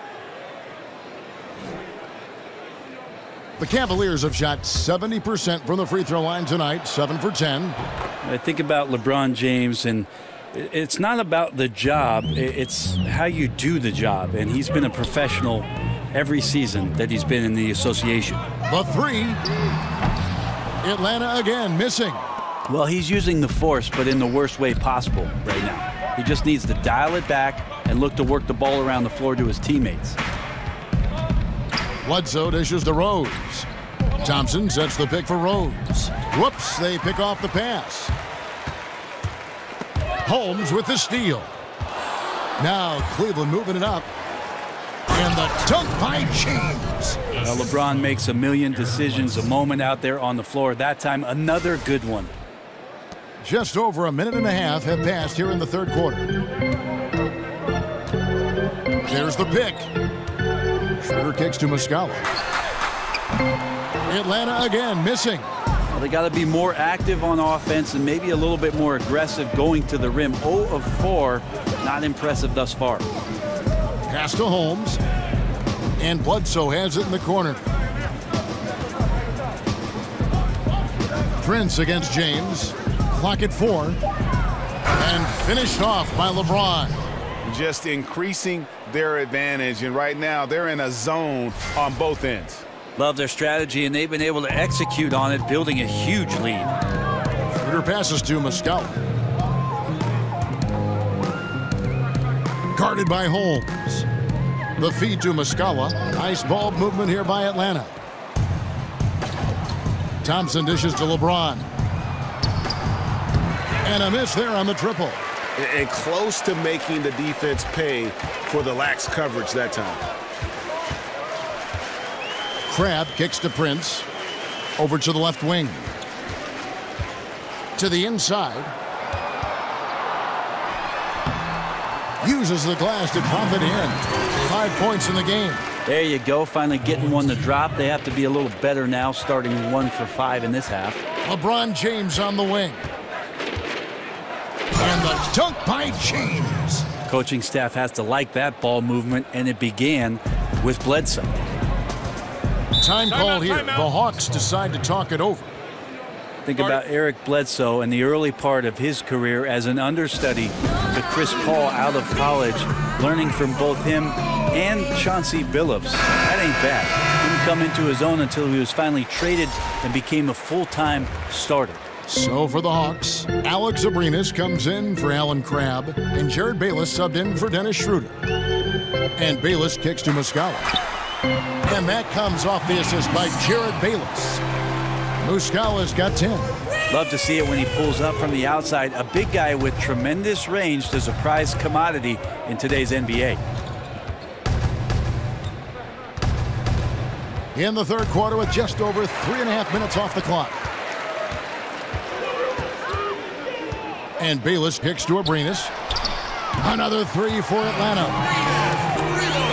S6: The Cavaliers have shot 70% from the free throw line tonight, 7 for 10.
S8: I think about LeBron James, and it's not about the job, it's how you do the job. And he's been a professional every season that he's been in the association.
S6: The 3. Atlanta again, missing.
S8: Well, he's using the force, but in the worst way possible right now. He just needs to dial it back and look to work the ball around the floor to his teammates.
S6: Bledsoe dishes to Rose. Thompson sets the pick for Rose. Whoops, they pick off the pass. Holmes with the steal. Now Cleveland moving it up. And the dunk by James.
S8: Well, LeBron makes a million decisions a moment out there on the floor. That time, another good one.
S6: Just over a minute and a half have passed here in the third quarter. There's the pick. Schroeder kicks to Muscala. Atlanta again missing.
S8: Well, they got to be more active on offense and maybe a little bit more aggressive going to the rim. 0 of 4, not impressive thus far.
S6: Pass to Holmes. And Bledsoe has it in the corner. Prince against James. Clock at 4. And finished off by LeBron.
S7: Just increasing their advantage, and right now they're in a zone on both ends.
S8: Love their strategy, and they've been able to execute on it, building a huge lead.
S6: Schroeder passes to Muscala. Guarded by Holmes. The feed to Muscala. Nice ball movement here by Atlanta. Thompson dishes to LeBron. And a miss there on the triple.
S10: And close to making the defense pay for the lax coverage that time.
S6: Crabbe kicks to Prince. Over to the left wing. To the inside. Uses the glass to drop it in. 5 points in the game.
S8: There you go, finally getting one to drop. They have to be a little better now, starting 1 for 5 in this half.
S6: LeBron James on the wing. And the dunk by James.
S8: Coaching staff has to like that ball movement, and it began with Bledsoe.
S6: Time call here. The Hawks decide to talk it over.
S8: Think about Eric Bledsoe and the early part of his career as an understudy to Chris Paul out of college, learning from both him and Chauncey Billups. That ain't bad. Didn't come into his own until he was finally traded and became a full-time starter.
S6: So for the Hawks, Alex Abrinas comes in for Alan Crabbe, and Jared Bayless subbed in for Dennis Schroeder. And Bayless kicks to Muscala. And that comes off the assist by Jared Bayless. Muscala's got 10.
S8: Love to see it when he pulls up from the outside. A big guy with tremendous range is a prized commodity in today's NBA.
S6: In the third quarter with just over 3.5 minutes off the clock. And Bayless kicks to Abrinas. Another 3 for Atlanta.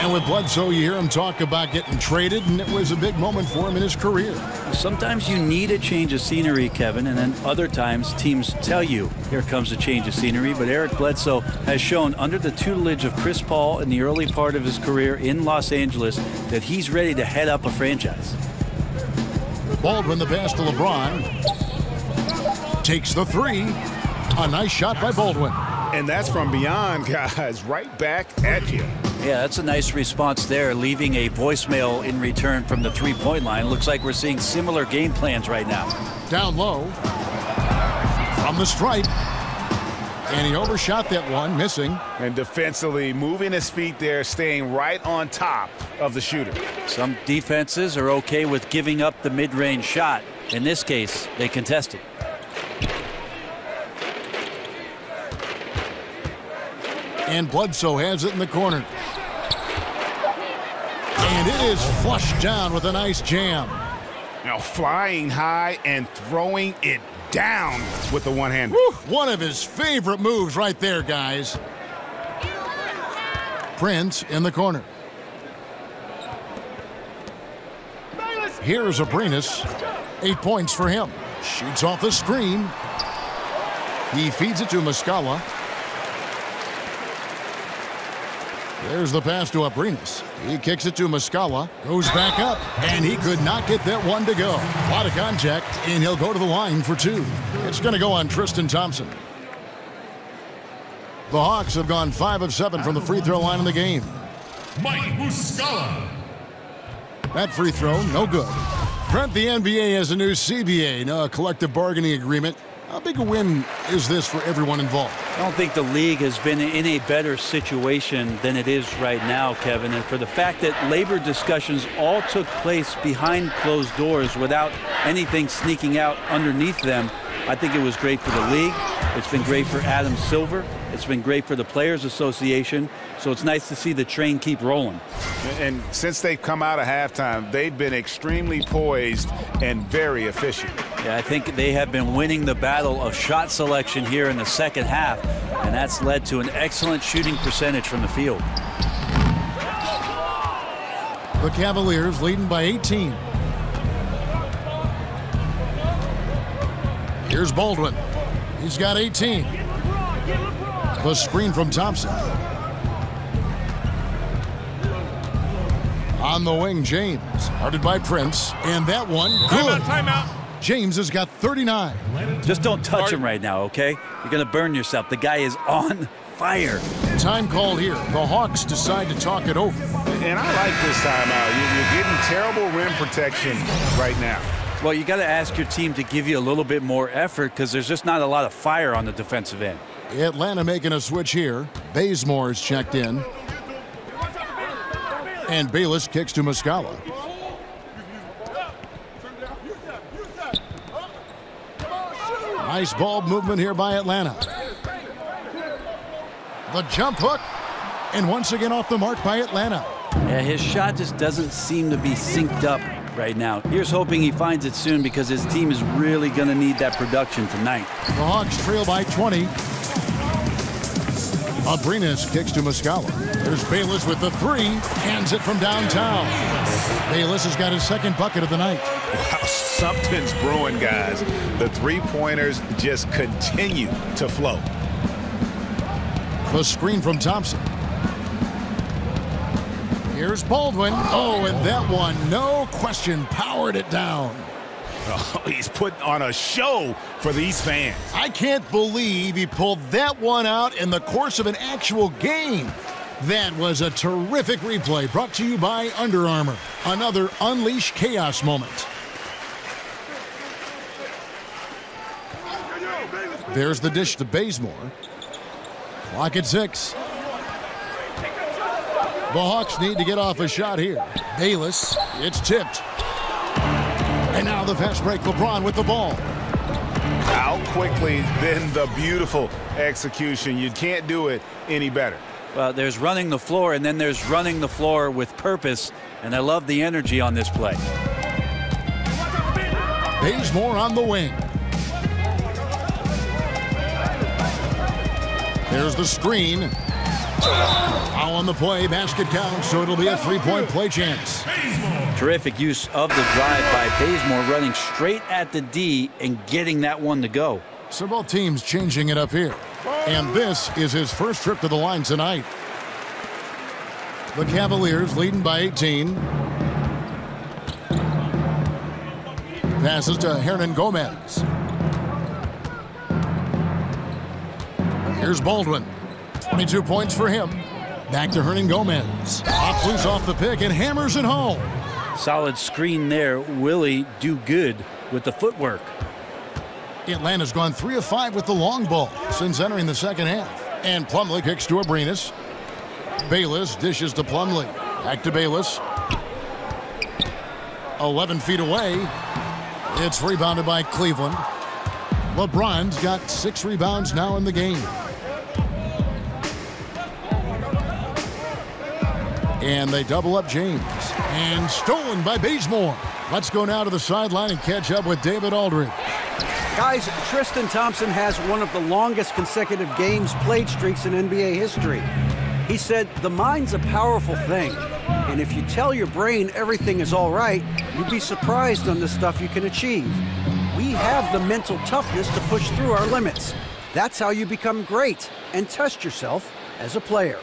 S6: And with Bledsoe, you hear him talk about getting traded, and it was a big moment for him in his career.
S8: Sometimes you need a change of scenery, Kevin, and then other times teams tell you, here comes a change of scenery. But Eric Bledsoe has shown under the tutelage of Chris Paul in the early part of his career in Los Angeles that he's ready to head up a franchise.
S6: Baldwin the pass to LeBron. Takes the 3. A nice shot by Baldwin.
S7: And that's from beyond, guys, right back at you.
S8: Yeah, that's a nice response there, leaving a voicemail in return from the three-point line. Looks like we're seeing similar game plans right now.
S6: Down low. From the stripe. And he overshot that one, missing.
S7: And defensively, moving his feet there, staying right on top of the shooter.
S8: Some defenses are okay with giving up the mid-range shot. In this case, they contested.
S6: And Bledsoe has it in the corner. And it is flushed down with a nice jam.
S7: Now flying high and throwing it down with the one-hander.
S6: One of his favorite moves right there, guys. Prince in the corner. Here's Abrinas. 8 points for him. Shoots off the screen. He feeds it to Muscala. There's the pass to Abrinas. He kicks it to Muscala. Goes back up, and he could not get that one to go. A lot of contact, and he'll go to the line for 2. It's going to go on Tristan Thompson. The Hawks have gone 5 of 7 from the free throw line in the game.
S13: Mike Muscala.
S6: That free throw, no good. Brent, the NBA has a new CBA, a collective bargaining agreement. How big a win is this for everyone involved?
S8: I don't think the league has been in a better situation than it is right now, Kevin. And for the fact that labor discussions all took place behind closed doors without anything sneaking out underneath them, I think it was great for the league. It's been great for Adam Silver. It's been great for the Players Association. So it's nice to see the train keep rolling.
S7: And since they've come out of halftime, they've been extremely poised and very efficient.
S8: Yeah, I think they have been winning the battle of shot selection here in the second half, and that's led to an excellent shooting percentage from the field.
S6: The Cavaliers leading by 18. Here's Baldwin. He's got 18. The screen from Thompson. On the wing, James. Guarded by Prince. And that one, good.
S13: Timeout.
S6: James has got 39.
S8: Just don't touch him right now, okay? You're going to burn yourself. The guy is on fire.
S6: Time called here. The Hawks decide to talk it over.
S7: And I like this timeout. You're getting terrible rim protection right now.
S8: Well, you got to ask your team to give you a little bit more effort because there's just not a lot of fire on the defensive end.
S6: Atlanta making a switch here. Bazemore is checked in. And Bayless kicks to Muscala. Nice ball movement here by Atlanta. The jump hook. And once again off the mark by Atlanta.
S8: Yeah, his shot just doesn't seem to be synced up right now. Here's hoping he finds it soon because his team is really going to need that production tonight.
S6: The Hawks trail by 20. Abrinas kicks to Muscala. There's Bayless with the 3. Hands it from downtown. Bayless has got his second bucket of the night.
S7: Wow, something's brewing, guys. The three-pointers just continue to flow.
S6: The screen from Thompson. Here's Baldwin. Oh, and that one, no question, powered it down.
S7: Oh, he's putting on a show for these fans.
S6: I can't believe he pulled that one out in the course of an actual game. That was a terrific replay brought to you by Under Armour. Another Unleash Chaos moment. There's the dish to Bazemore. Clock at 6. The Hawks need to get off a shot here. Bayless, it's tipped. And now the fast break, LeBron with the ball.
S7: Out quickly, then the beautiful execution. You can't do it any better.
S8: Well, there's running the floor, and then there's running the floor with purpose, and I love the energy on this play.
S6: Bazemore on the wing. There's the screen. Foul on the play, basket counts, so it'll be a three-point play chance.
S8: Terrific use of the drive by Bazemore, running straight at the D and getting that one to go.
S6: So both teams changing it up here. And this is his first trip to the line tonight. The Cavaliers leading by 18. Passes to Hernan Gomez. Here's Baldwin. 22 points for him. Back to Hernan Gomez. Pops loose off the pick and hammers it home.
S8: Solid screen there. Willie do good with the footwork.
S6: Atlanta's gone 3 of 5 with the long ball since entering the second half. And Plumlee kicks to Abrinas. Bayless dishes to Plumlee. Back to Bayless. 11 feet away. It's rebounded by Cleveland. LeBron's got 6 rebounds now in the game. And they double up James. And stolen by Bazemore. Let's go now to the sideline and catch up with David Aldridge.
S9: Guys, Tristan Thompson has one of the longest consecutive games played streaks in NBA history. He said, the mind's a powerful thing. And if you tell your brain everything is all right, you'd be surprised on the stuff you can achieve. We have the mental toughness to push through our limits. That's how you become great and test yourself as a player.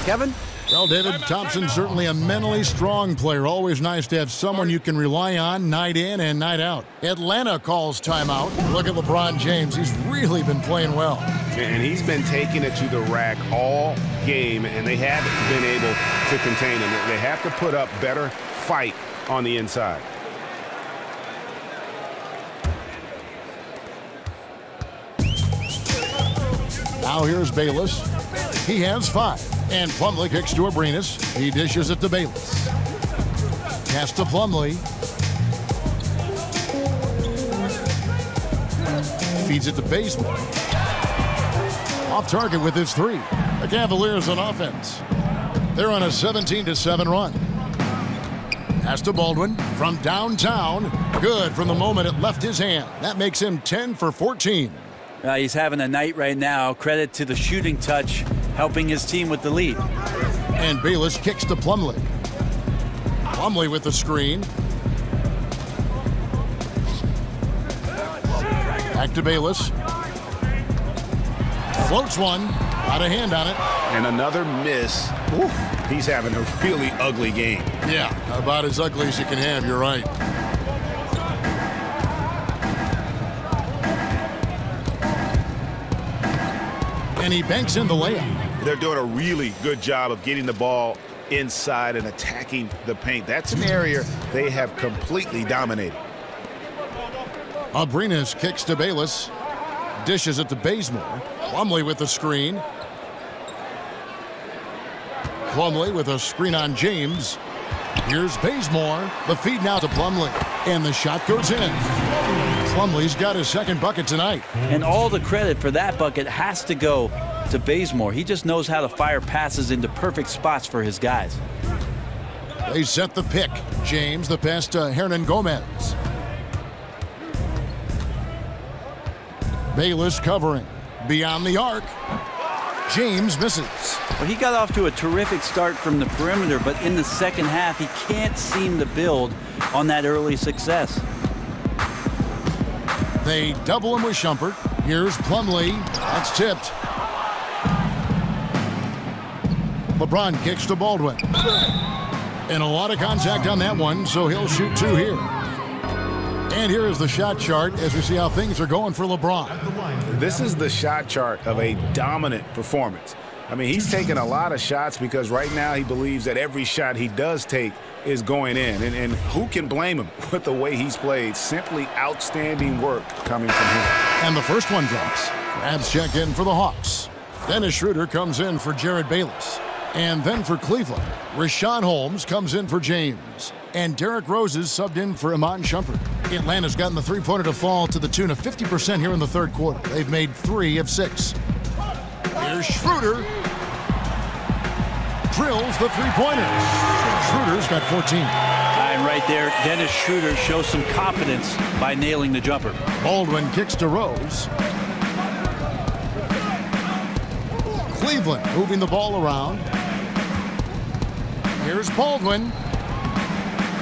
S9: Kevin?
S6: Well, David, Thompson's certainly a mentally strong player. Always nice to have someone you can rely on night in and night out. Atlanta calls timeout. Look at LeBron James. He's really been playing well.
S7: And he's been taking it to the rack all game, and they haven't been able to contain him. They have to put up better fight on the inside.
S6: Now here's Bayless. He has 5. And Plumlee kicks to Abrinas. He dishes it to Bayless. Pass to Plumlee. Feeds it to Bazemore. Off target with his 3. The Cavaliers on offense. They're on a 17-7 run. Pass to Baldwin from downtown. Good from the moment it left his hand. That makes him 10 for 14.
S8: He's having a night right now. Credit to the shooting touch, helping his team with the lead.
S6: And Bayless kicks to Plumlee. Plumlee with the screen. Back to Bayless. Floats one. Got a hand on it.
S7: And another miss. Oof. He's having a really ugly game.
S6: Yeah, about as ugly as you can have. You're right. And he banks in the layup.
S7: They're doing a really good job of getting the ball inside and attacking the paint. That's an area they have completely dominated.
S6: Abrinas kicks to Bayless. Dishes it to Bazemore. Plumlee with the screen. Plumlee with a screen on James. Here's Bazemore. The feed now to Plumlee. And the shot goes in. Plumlee's got his second bucket tonight.
S8: And all the credit for that bucket has to go to Bazemore. He just knows how to fire passes into perfect spots for his guys.
S6: They set the pick. James, the pass to Hernan Gomez. Bayless covering. Beyond the arc. James misses.
S8: Well, he got off to a terrific start from the perimeter, but in the second half, he can't seem to build on that early success.
S6: They double him with Shumpert. Here's Plumlee. That's tipped. LeBron kicks to Baldwin. And a lot of contact on that one, so he'll shoot 2 here. And here is the shot chart as we see how things are going for LeBron.
S7: This is the shot chart of a dominant performance. I mean, he's taking a lot of shots because right now he believes that every shot he does take is going in. And who can blame him with the way he's played? Simply outstanding work coming from him.
S6: And the first one drops. Crabs check in for the Hawks. Dennis Schroeder comes in for Jared Bayless. And then for Cleveland, Rashawn Holmes comes in for James. And Derrick Rose is subbed in for Iman Shumpert. Atlanta's gotten the three-pointer to fall to the tune of 50% here in the third quarter. They've made 3 of 6. Here's Schroeder. Drills the three-pointer. Schroeder's got 14.
S8: And right there, Dennis Schroeder shows some confidence by nailing the jumper.
S6: Baldwin kicks to Rose. Cleveland moving the ball around. Here's Baldwin.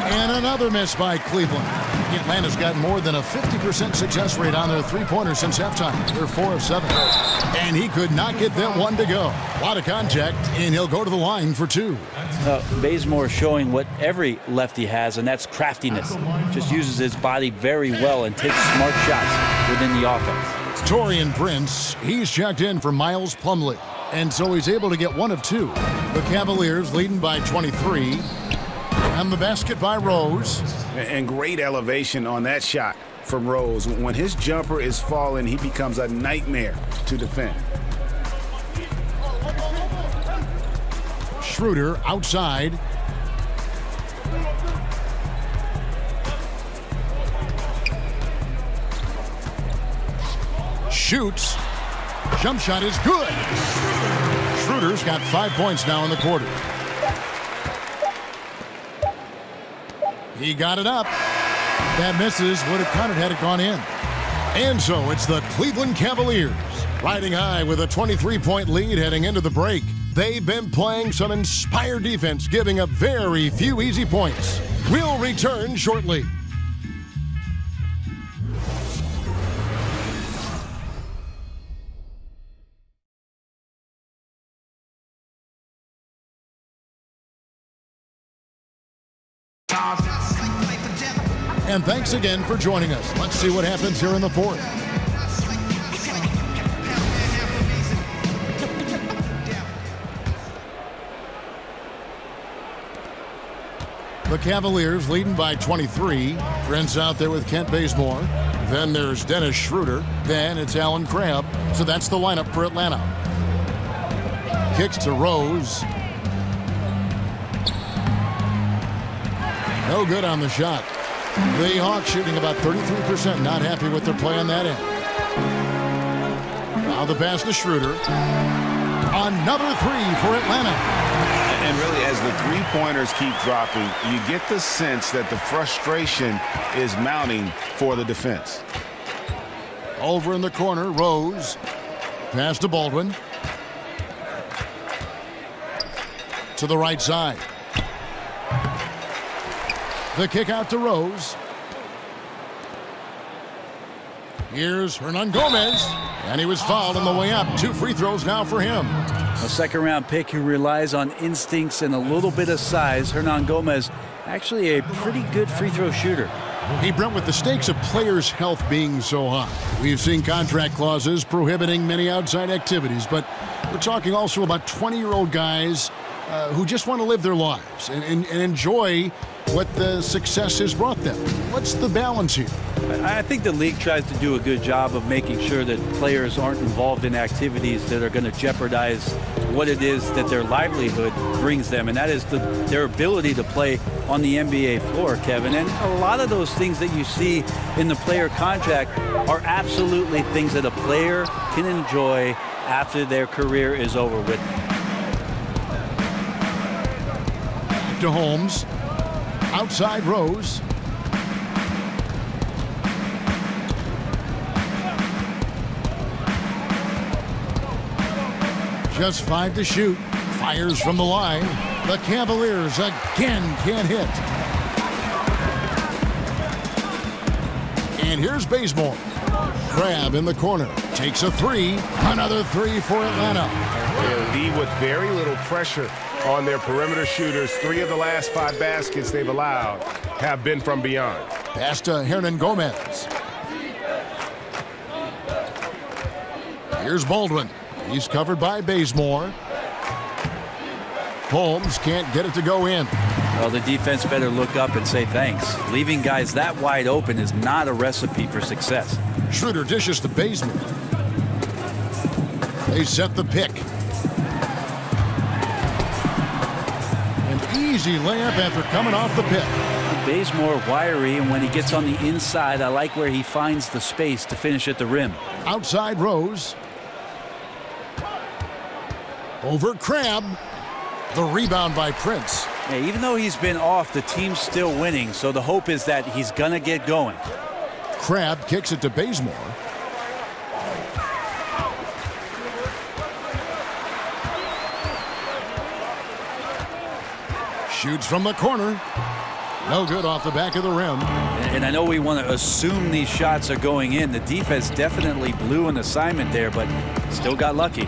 S6: And another miss by Cleveland. Atlanta's got more than a 50% success rate on their three-pointers since halftime. They're 4 of 7. And he could not get that one to go. A lot of contact, and he'll go to the line for 2.
S8: Bazemore showing what every lefty has, and that's craftiness. Just uses his body very well and takes smart shots within the offense.
S6: Taurean Prince, he's checked in for Miles Plumlee. And so he's able to get 1 of 2. The Cavaliers leading by 23. And the basket by Rose.
S7: And great elevation on that shot from Rose. When his jumper is falling, he becomes a nightmare to defend.
S6: Schroeder outside. Shoots. Jump shot is good. Schroeder's got 5 points now in the quarter. He got it up. That misses. Would have counted had it gone in. And so it's the Cleveland Cavaliers riding high with a 23-point lead heading into the break. They've been playing some inspired defense, giving up very few easy points. We'll return shortly. And thanks again for joining us. Let's see what happens here in the fourth. The Cavaliers leading by 23. Trent's out there with Kent Bazemore. Then there's Dennis Schroeder. Then it's Alan Crabb. So that's the lineup for Atlanta. Kicks to Rose. No good on the shot. The Hawks shooting about 33%. Not happy with their play on that end. Now the pass to Schroeder. Another three for Atlanta.
S7: And really, as the three-pointers keep dropping, you get the sense that the frustration is mounting for the defense.
S6: Over in the corner, Rose. Pass to Baldwin. To the right side. The kick out to Rose. Here's Hernangomez. And he was fouled on the way up. 2 free throws now for him.
S8: A second-round pick who relies on instincts and a little bit of size. Hernangomez, actually a pretty good free throw shooter.
S6: Hey, Brent, with the stakes of players' health being so high, we've seen contract clauses prohibiting many outside activities, but we're talking also about 20-year-old guys who just want to live their lives and enjoy what the success has brought them. What's the balance here?
S8: I think the league tries to do a good job of making sure that players aren't involved in activities that are going to jeopardize what it is that their livelihood brings them, and that is their ability to play on the NBA floor, Kevin. And a lot of those things that you see in the player contract are absolutely things that a player can enjoy after their career is over with.
S6: To Holmes. Outside Rose. Just 5 to shoot. Fires from the line. The Cavaliers again can't hit. And here's Bazemore. Crabb in the corner. Takes a 3. Another 3 for Atlanta.
S10: They lead with very little pressure on their perimeter shooters. 3 of the last 5 baskets they've allowed have been from beyond.
S6: Pass to Hernangomez. Here's Baldwin. He's covered by Bazemore. Holmes can't get it to go in.
S8: Well, the defense better look up and say thanks. Leaving guys that wide open is not a recipe for success.
S6: Schroeder dishes to Bazemore. They set the pick. An easy layup after coming off the pick.
S8: Bazemore wiry, and when he gets on the inside, I like where he finds the space to finish at the rim.
S6: Outside Rose. Over Crabb. The rebound by Prince.
S8: Yeah, even though he's been off, the team's still winning, so the hope is that he's going to get going.
S6: Crabb kicks it to Bazemore. Shoots from the corner. No good off the back of the rim.
S8: And I know we want to assume these shots are going in. The defense definitely blew an assignment there, but still got lucky.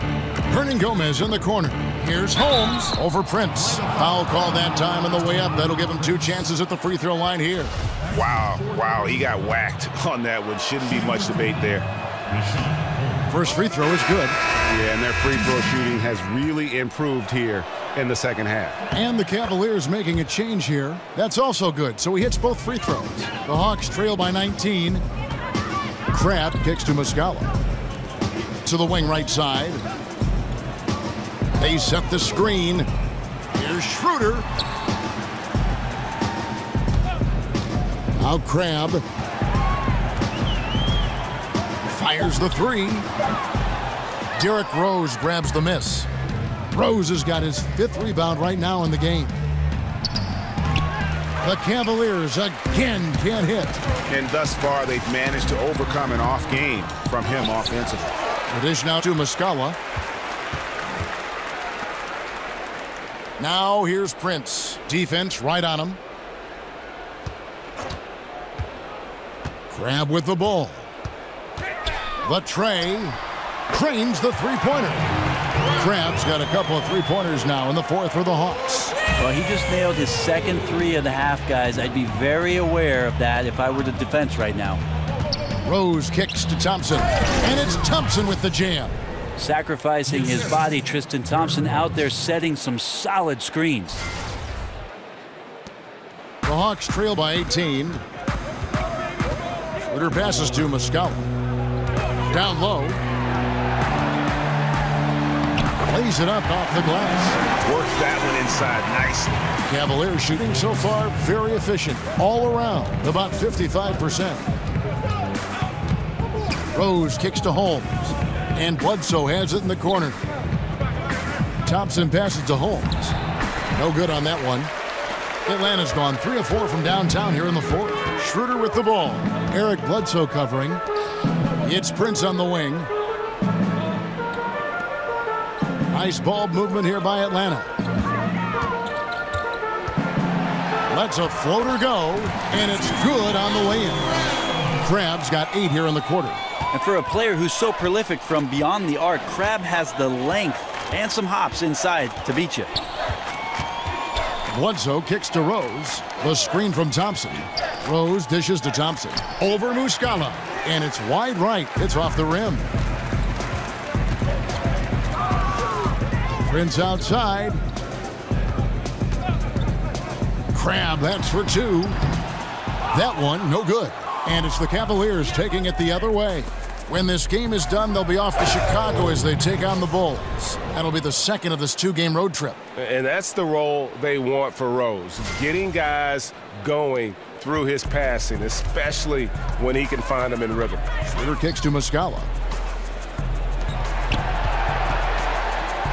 S6: Hernangomez in the corner. Here's Holmes over Prince. Foul call that time on the way up. That'll give him 2 chances at the free throw line here.
S7: Wow, he got whacked on that one. Shouldn't be much debate there.
S6: First free throw is good.
S10: Yeah, and their free throw shooting has really improved here in the second half.
S6: And the Cavaliers making a change here. That's also good. So he hits both free throws. The Hawks trail by 19. Crab kicks to Muscala. To the wing right side. They set the screen. Here's Schroeder. Now Crab. Fires the three. Derrick Rose grabs the miss. Rose has got his 5th rebound right now in the game. The Cavaliers again can't hit.
S7: And thus far, they've managed to overcome an off game from him offensively.
S6: The dish now to Muscala. Now here's Prince. Defense right on him. Crab with the ball. The tray. Cranes the three-pointer. Crab's got a couple of three-pointers now in the 4th for the Hawks.
S8: Well, he just nailed his 2nd 3 of the half, guys. I'd be very aware of that if I were the defense right now.
S6: Rose kicks to Thompson, and it's Thompson with the jam.
S8: Sacrificing his body, Tristan Thompson out there setting some solid screens.
S6: The Hawks trail by 18. Schroeder passes to Muscala. Down low. Lays it up off the glass.
S7: Works that one inside nicely.
S6: Cavaliers shooting so far very efficient all around, about 55%. Rose kicks to Holmes, and Bledsoe has it in the corner. Thompson passes to Holmes. No good on that one. Atlanta's gone 3 of 4 from downtown here in the 4th. Schroeder with the ball. Eric Bledsoe covering. It's Prince on the wing. Nice ball movement here by Atlanta. Lets a floater go, and it's good on the way in. Crab's got 8 here in the quarter.
S8: And for a player who's so prolific from beyond the arc, Crab has the length and some hops inside to beat you.
S6: Bledsoe kicks to Rose. The screen from Thompson. Rose dishes to Thompson. Over Muscala. And it's wide right. It's off the rim. Prince outside. Crab, that's for 2. That one, no good. And it's the Cavaliers taking it the other way. When this game is done, they'll be off to Chicago as they take on the Bulls. That'll be the 2nd of this 2-game road trip.
S10: And that's the role they want for Rose, getting guys going through his passing, especially when he can find them in rhythm.
S6: Schroeder kicks to Muscala.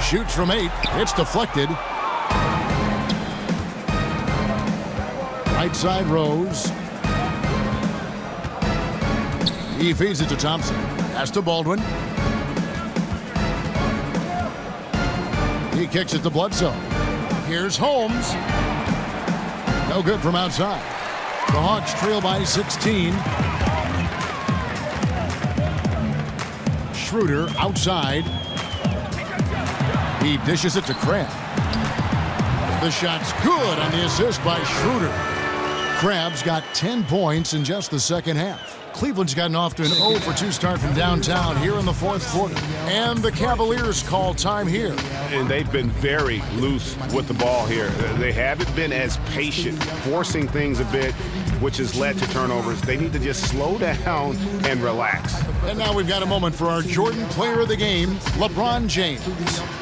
S6: Shoots from 8. It's deflected. Right side Rose. He feeds it to Thompson. Pass to Baldwin. He kicks it to Bledsoe. Here's Holmes. No good from outside. The Hawks trail by 16. Schroeder outside. He dishes it to Crab. The shot's good on the assist by Schroeder. Crab's got 10 points in just the 2nd half. Cleveland's gotten off to an 0 for 2 start from downtown here in the 4th quarter. And the Cavaliers call time here.
S10: And they've been very loose with the ball here. They haven't been as patient, forcing things a bit, which has led to turnovers. They need to just slow down and relax.
S6: And now we've got a moment for our Jordan player of the game, LeBron James.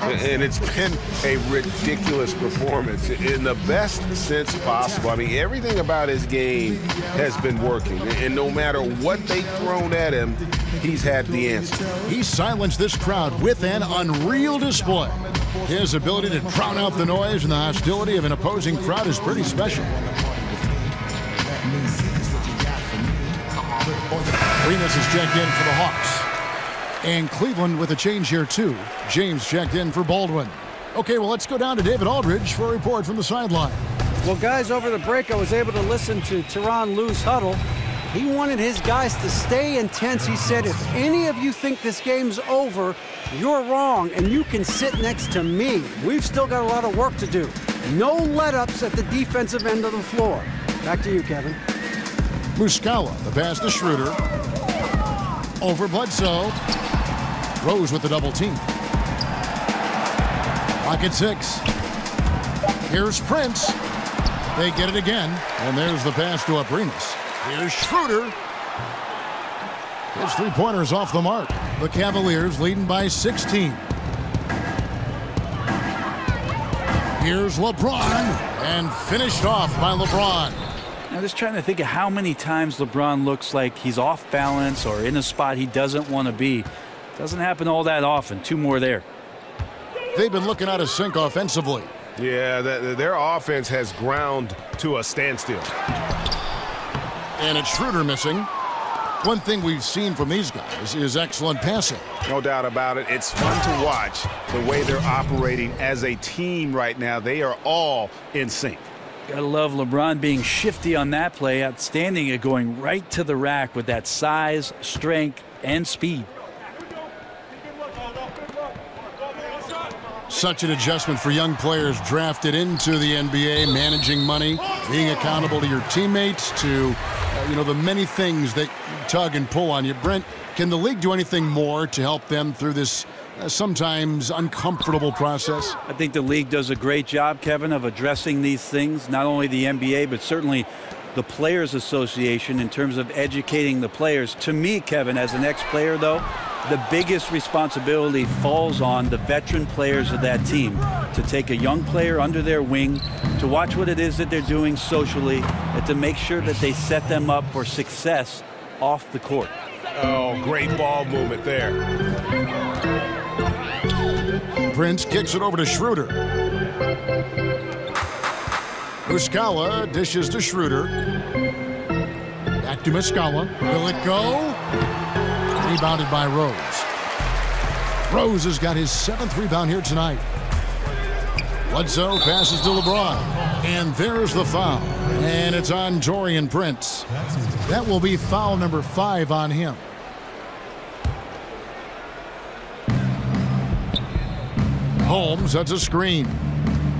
S10: And it's been a ridiculous performance in the best sense possible. I mean, everything about his game has been working. And no matter what they've thrown at him, he's had the answer.
S6: He silenced this crowd with an unreal display. His ability to drown out the noise and the hostility of an opposing crowd is pretty special. Arenas is checked in for the Hawks. And Cleveland with a change here, too. James checked in for Baldwin. Okay, well, let's go down to David Aldridge for a report from the sideline.
S9: Well, guys, over the break, I was able to listen to Tyronn Lue's huddle. He wanted his guys to stay intense. He said, if any of you think this game's over, you're wrong, and you can sit next to me. We've still got a lot of work to do. No let-ups at the defensive end of the floor. Back to you, Kevin.
S6: Muscala, the pass to Schroeder. Over Bledsoe. Rose with the double team. Clock at 6. Here's Prince. They get it again, and there's the pass to Arenas. Here's Schroeder. His three-pointer's off the mark. The Cavaliers leading by 16. Here's LeBron, and finished off by LeBron.
S8: I'm just trying to think of how many times LeBron looks like he's off balance or in a spot he doesn't want to be. Doesn't happen all that often. 2 more there.
S6: They've been looking out of sync offensively.
S10: Yeah, their offense has ground to a standstill.
S6: And it's Schroeder missing. One thing we've seen from these guys is excellent passing.
S7: No doubt about it. It's fun to watch the way they're operating as a team right now. They are all in sync.
S8: Gotta love LeBron being shifty on that play. Outstanding at going right to the rack with that size, strength, and speed.
S6: Such an adjustment for young players drafted into the NBA, managing money, being accountable to your teammates, to the many things that tug and pull on you. Brent, can the league do anything more to help them through this sometimes uncomfortable process?
S8: I think the league does a great job, Kevin, of addressing these things. Not only the NBA, but certainly the Players Association in terms of educating the players. To me, Kevin, as an ex-player, though, the biggest responsibility falls on the veteran players of that team to take a young player under their wing, to watch what it is that they're doing socially, and to make sure that they set them up for success off the court.
S10: Oh, great ball movement there.
S6: Prince kicks it over to Schroeder. Muscala dishes to Schroeder. Back to Muscala. Will it go? Rebounded by Rose. Rose has got his 7th rebound here tonight. Bledsoe passes to LeBron. And there's the foul. And it's on Taurean Prince. That will be foul number 5 on him. Holmes, that's a screen.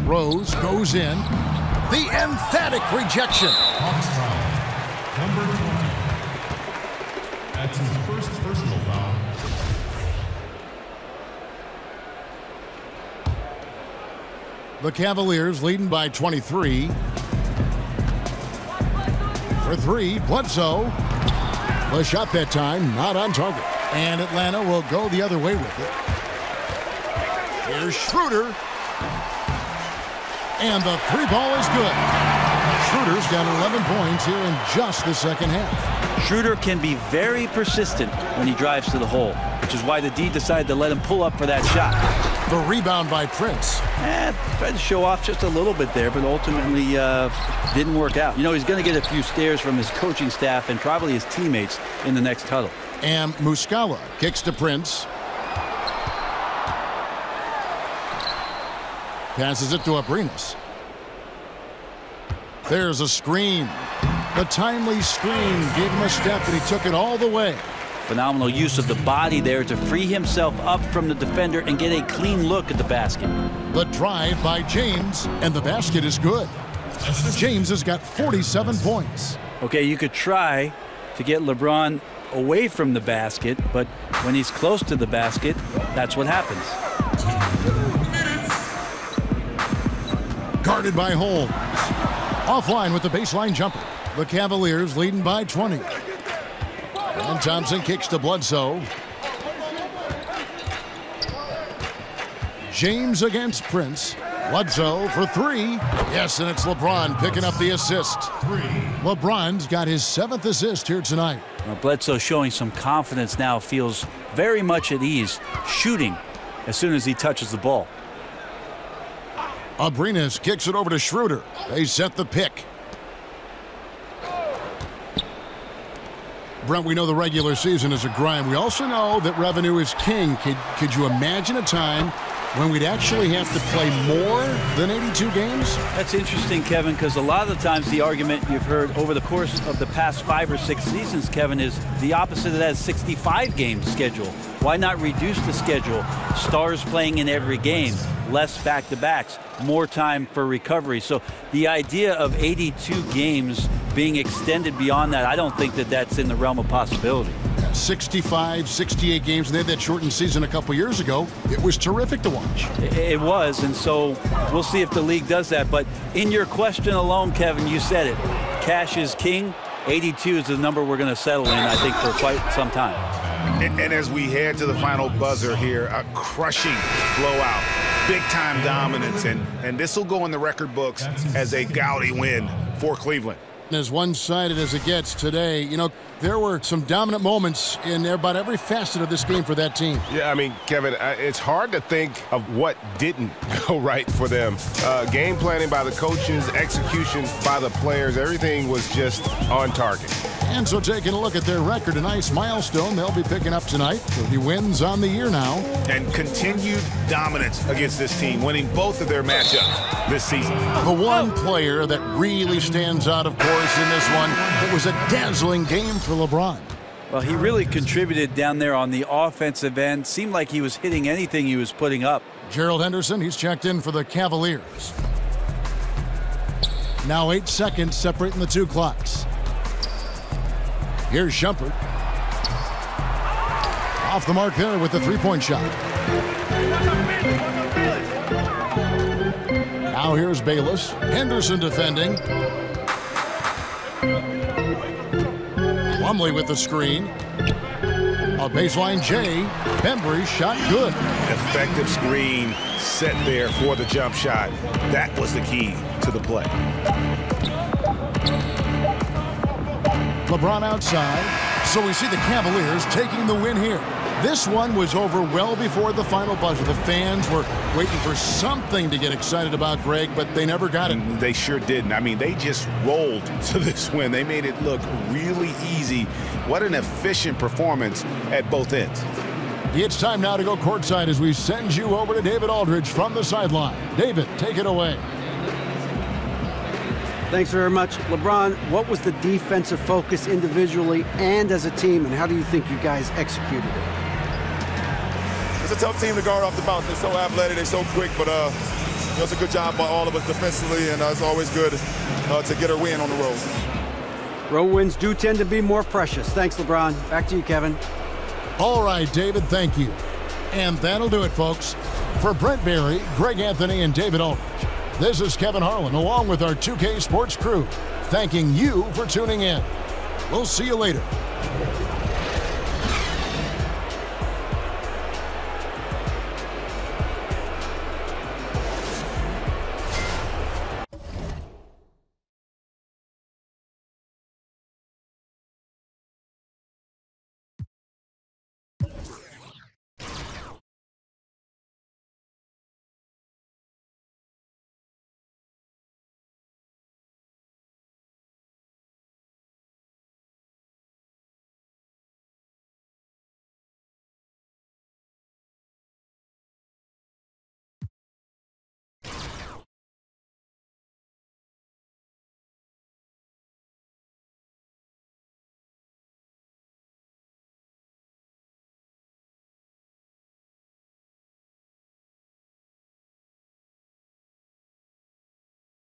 S6: Rose goes in. The emphatic rejection.
S13: Number 20. That's his first personal foul.
S6: The Cavaliers leading by 23. For 3, Bledsoe. The shot that time, not on target. And Atlanta will go the other way with it. Here's Schroeder. And the 3-ball is good. Schroeder's got 11 points here in just the second half.
S8: Schroeder can be very persistent when he drives to the hole, which is why the D decided to let him pull up for that shot.
S6: The rebound by Prince.
S8: Tried to show off just a little bit there, but ultimately didn't work out. He's going to get a few stares from his coaching staff and probably his teammates in the next huddle.
S6: And Muscala kicks to Prince. Passes it to Abrinas. There's a screen. The timely screen gave him a step, and he took it all the way.
S8: Phenomenal use of the body there to free himself up from the defender and get a clean look at the basket.
S6: The drive by James, and the basket is good. James has got 47 points.
S8: Okay, you could try to get LeBron away from the basket, but when he's close to the basket, that's what happens.
S6: Guarded by Holmes. Offline with the baseline jumper. The Cavaliers leading by 20. And Thompson kicks to Bledsoe. James against Prince. Bledsoe for 3. Yes, and it's LeBron picking up the assist. LeBron's got his 7th assist here tonight.
S8: Well, Bledsoe showing some confidence now, feels very much at ease, shooting as soon as he touches the ball.
S6: Abrinas kicks it over to Schroeder. They set the pick. Brent, we know the regular season is a grind. We also know that revenue is king. Could you imagine a time when we'd actually have to play more than 82 games?
S8: That's interesting, Kevin, because a lot of the times the argument you've heard over the course of the past 5 or 6 seasons, Kevin, is the opposite of that 65-game schedule. Why not reduce the schedule? Stars playing in every game, less back-to-backs, more time for recovery. So the idea of 82 games being extended beyond that, I don't think that that's in the realm of possibility.
S6: 65, 68 games, and they had that shortened season a couple years ago. It was terrific to watch.
S8: It was, and so we'll see if the league does that. But in your question alone, Kevin, you said it. Cash is king. 82 is the number we're going to settle in, I think, for quite some time.
S7: And as we head to the final buzzer here, a crushing blowout, big-time dominance, and this will go in the record books as a gaudy win for Cleveland.
S6: As one-sided as it gets today, you know, there were some dominant moments in about every facet of this game for that team.
S10: Yeah, I mean, Kevin, it's hard to think of what didn't go right for them. Game planning by the coaches, execution by the players, everything was just on target.
S6: And so taking a look at their record, a nice milestone they'll be picking up tonight. 30 wins on the year now.
S7: And continued dominance against this team, winning both of their matchups this season.
S6: The one player that really stands out, of course, in this one, it was a dazzling game for LeBron.
S8: Well, he really contributed down there on the offensive end. Seemed like he was hitting anything he was putting up.
S6: Gerald Henderson, he's checked in for the Cavaliers. Now 8 seconds separating the two clocks. Here's Shumpert. Off the mark there with the three-point shot. Now here's Bayless. Henderson defending. Plumlee with the screen. A baseline J. Bembry's shot good.
S7: Effective screen set there for the jump shot. That was the key to the play.
S6: LeBron outside. So we see the Cavaliers taking the win here. This one was over well before the final buzzer. The fans were waiting for something to get excited about, Greg, but they never got it.
S7: They sure didn't. I mean, they just rolled to this win. They made it look really easy. What an efficient performance at both ends.
S6: It's time now to go courtside as we send you over to David Aldridge from the sideline. David, take it away.
S9: Thanks very much. LeBron, what was the defensive focus individually and as a team, and how do you think you guys executed it?
S14: It's a tough team to guard off the bounce. They're so athletic, they're so quick, but it's a good job by all of us defensively, and it's always good to get a win on the road.
S9: Road wins do tend to be more precious. Thanks, LeBron. Back to you, Kevin.
S6: All right, David, thank you. And that'll do it, folks. For Brent Barry, Greg Anthony, and David Aldridge, this is Kevin Harlan, along with our 2K Sports crew, thanking you for tuning in. We'll see you later.